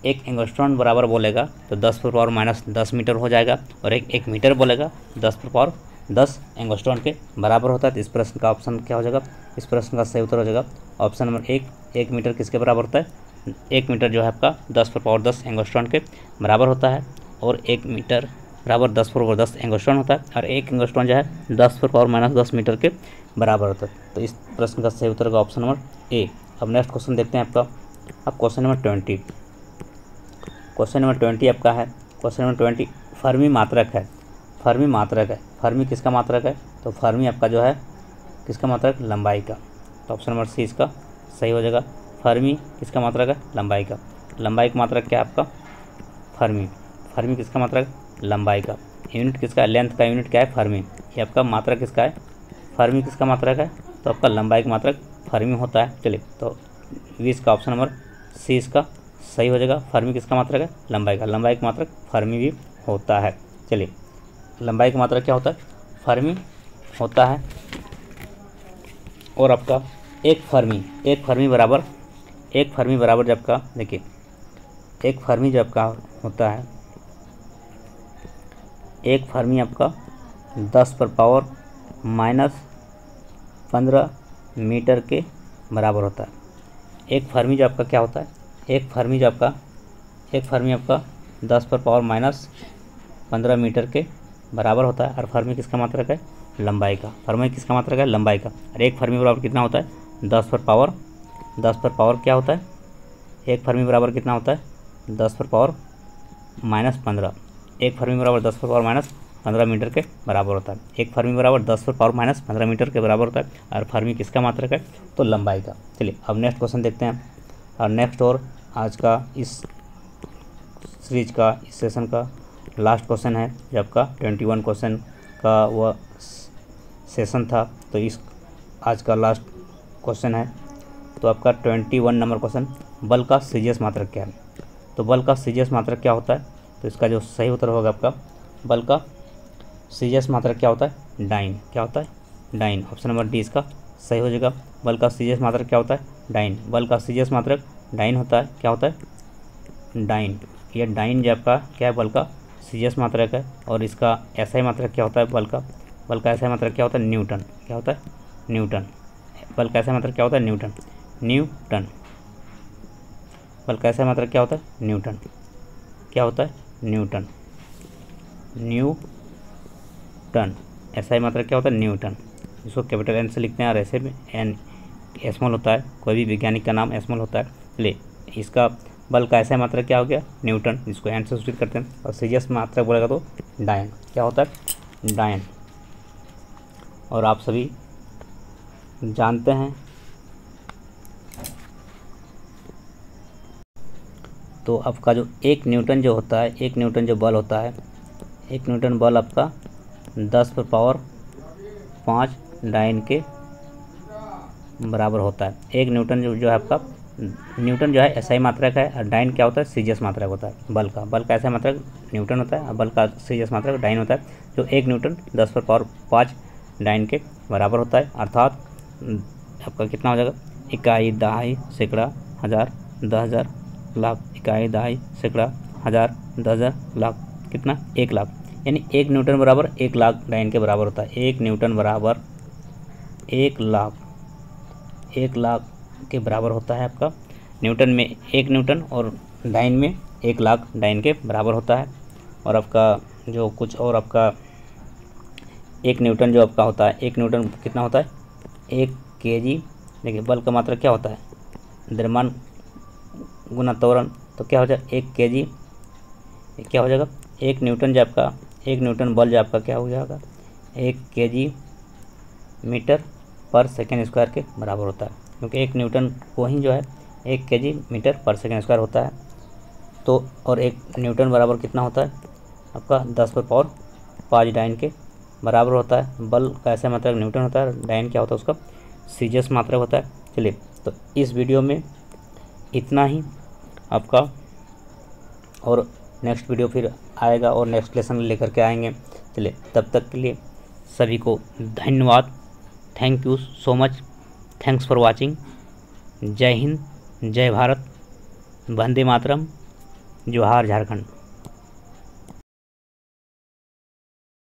1 एंगस्ट्रॉन बराबर बोलेगा तो 10⁻⁻10 मीटर हो जाएगा, और 1 मीटर बोलेगा 10⁻10 एंगस्ट्रॉन के बराबर होता है। तो इस प्रश्न का ऑप्शन क्या हो जाएगा, इस प्रश्न का सही उत्तर हो जाएगा ऑप्शन नंबर 1। 1 मीटर किसके बराबर होता है, 1 मीटर जो है आपका 10⁻10 एंगस्ट्रॉन के बराबर होता है। और 1 मीटर बराबर 10⁻10 एंगस्ट्रॉन होता है, और 1 एंगस्ट्रॉन जो है 10⁻⁻10 मीटर के बराबर होता है। तो इस प्रश्न का सही उत्तर होगा ऑप्शन नंबर ए। अब नेक्स्ट क्वेश्चन देखते हैं आपका। अब क्वेश्चन नंबर 20। क्वेश्चन नंबर 20 आपका है, क्वेश्चन नंबर 20 फर्मी मात्रक है। फर्मी मात्रक है, फर्मी किसका मात्रक है, तो फर्मी आपका जो है किसका मात्रक, लंबाई का। तो ऑप्शन नंबर सी इसका सही हो जाएगा। फर्मी किसका मात्रक है, लंबाई का। लंबाई का मात्रक क्या है आपका, फर्मी। फर्मी किसका मात्रक, लंबाई का। यूनिट किसका, लेंथ का यूनिट क्या है, फर्मी। ये आपका मात्रक किसका है, फर्मी किसका मात्रक है, तो आपका लंबाई का मात्रक फर्मी होता है। चलिए तो 20 का ऑप्शन नंबर सी इसका सही हो जाएगा। फर्मी किसका मात्रक है, लंबाई का। लंबाई का मात्रक फर्मी भी होता है। चलिए लंबाई का मात्रक क्या होता है, फर्मी होता है। और आपका एक फर्मी बराबर जब आपका देखिए, एक फर्मी जब आपका होता है, एक फर्मी आपका 10⁻⁻15 मीटर के बराबर होता है। एक फर्मी जो आपका क्या होता है, एक फर्मी आपका 10⁻⁻15 मीटर के बराबर होता है। और फर्मी किसका मात्रक है, लंबाई का। फर्मी किसका मात्रक है, लंबाई का। और एक फर्मी बराबर कितना होता है, 10 क्या होता है, एक फर्मी बराबर कितना होता है, 10⁻⁻15। एक फर्मी बराबर 10⁻⁻15 मीटर के बराबर होता है। एक फर्मी बराबर 10⁻⁻15 मीटर के बराबर होता है। और फर्मी किसका मात्रक है, तो लंबाई का। चलिए अब नेक्स्ट क्वेश्चन देखते हैं। और नेक्स्ट और आज का इस सीरीज का, इस सेशन का लास्ट क्वेश्चन है, जो आपका 21 क्वेश्चन का वह सेशन था। तो इस आज का लास्ट क्वेश्चन है। तो आपका 21 नंबर क्वेश्चन, बल का सीजीएस मात्रक क्या है। तो बल का सीजीएस मात्रक क्या होता है, तो इसका जो सही उत्तर होगा आपका, बल का सीजीएस मात्रक क्या होता है, डाइन। क्या होता है, डाइन। ऑप्शन नंबर डी इसका सही हो जाएगा। बल का सीजीएस मात्रक क्या होता है, डाइन। बल का सीजीएस मात्रक डाइन होता है। क्या होता है, डाइन। ये डाइन जो आपका क्या है, बल का सीजीएस मात्रक है। और इसका एसआई मात्रक क्या होता है, बल का एसआई मात्रक क्या होता है, न्यूटन। क्या होता है, न्यूटन। बल का एसआई मात्रक क्या होता है, न्यूटन। बल का एसआई मात्रक क्या होता है, न्यूटन। क्या होता है, न्यूटन। एसआई मात्रक क्या होता है, न्यूटन। इसको कैपिटल एन से लिखते हैं, और ऐसे में एन स्मॉल होता है। कोई भी वैज्ञानिक का नाम स्मॉल होता है। ले इसका बल का एसआई मात्रक क्या हो गया, न्यूटन, जिसको एन से सूचित करते हैं। और सीजीएस मात्रक बोलेगा तो डायन। क्या होता है, डायन। और आप सभी जानते हैं, तो आपका जो 1 न्यूटन जो होता है, 1 न्यूटन जो बल होता है, 1 न्यूटन बल आपका 10⁻5 डायन के बराबर होता है। 1 न्यूटन जो है आपका न्यूटन जो है एसआई मात्रक है और डाइन क्या होता है, सीजीएस मात्रक होता है। बल का एसआई मात्रक न्यूटन होता है और बल का सीजीएस मात्रक डाइन होता है, जो 1 न्यूटन 10⁻5 डाइन के बराबर होता है। अर्थात आपका कितना हो जाएगा, इकाई, दहाई, सैकड़ा, हज़ार, 10,000, लाख। इकाई, दहाई, सैकड़ा, हज़ार, 10,000, लाख। कितना, 1 लाख। यानी 1 न्यूटन बराबर 1 लाख डाइन के बराबर होता है। 1 न्यूटन बराबर 1 लाख, 1 लाख के बराबर होता है आपका। न्यूटन में 1 न्यूटन और डाइन में 1 लाख डाइन के बराबर होता है। और आपका जो कुछ और आपका 1 न्यूटन जो आपका होता है, 1 न्यूटन कितना होता है, 1 केजी। देखिए बल का मात्रक क्या होता है, द्रव्यमान गुना त्वरण, तो क्या हो जाएगा 1 केजी, क्या हो जाएगा 1 न्यूटन जो आपका, 1 न्यूटन बल जो आपका क्या हो जाएगा 1 केजी मीटर पर सेकेंड स्क्वायर के बराबर होता है, क्योंकि 1 न्यूटन को ही जो है 1 केजी मीटर पर सेकेंड स्क्वायर होता है। तो और 1 न्यूटन बराबर कितना होता है आपका 10⁻5 डाइन के बराबर होता है। बल का ऐसा मात्रक न्यूटन होता है, डाइन क्या होता है उसका सीजीएस मात्रक होता है। चलिए, तो इस वीडियो में इतना ही आपका, और नेक्स्ट वीडियो फिर आएगा और नेक्स्ट लेसन लेकर के आएंगे। चलिए, तब तक के लिए सभी को धन्यवाद। Thank you so much, thanks for watching. जय हिंद, जय भारत, वंदे मातरम, जोहार झारखंड।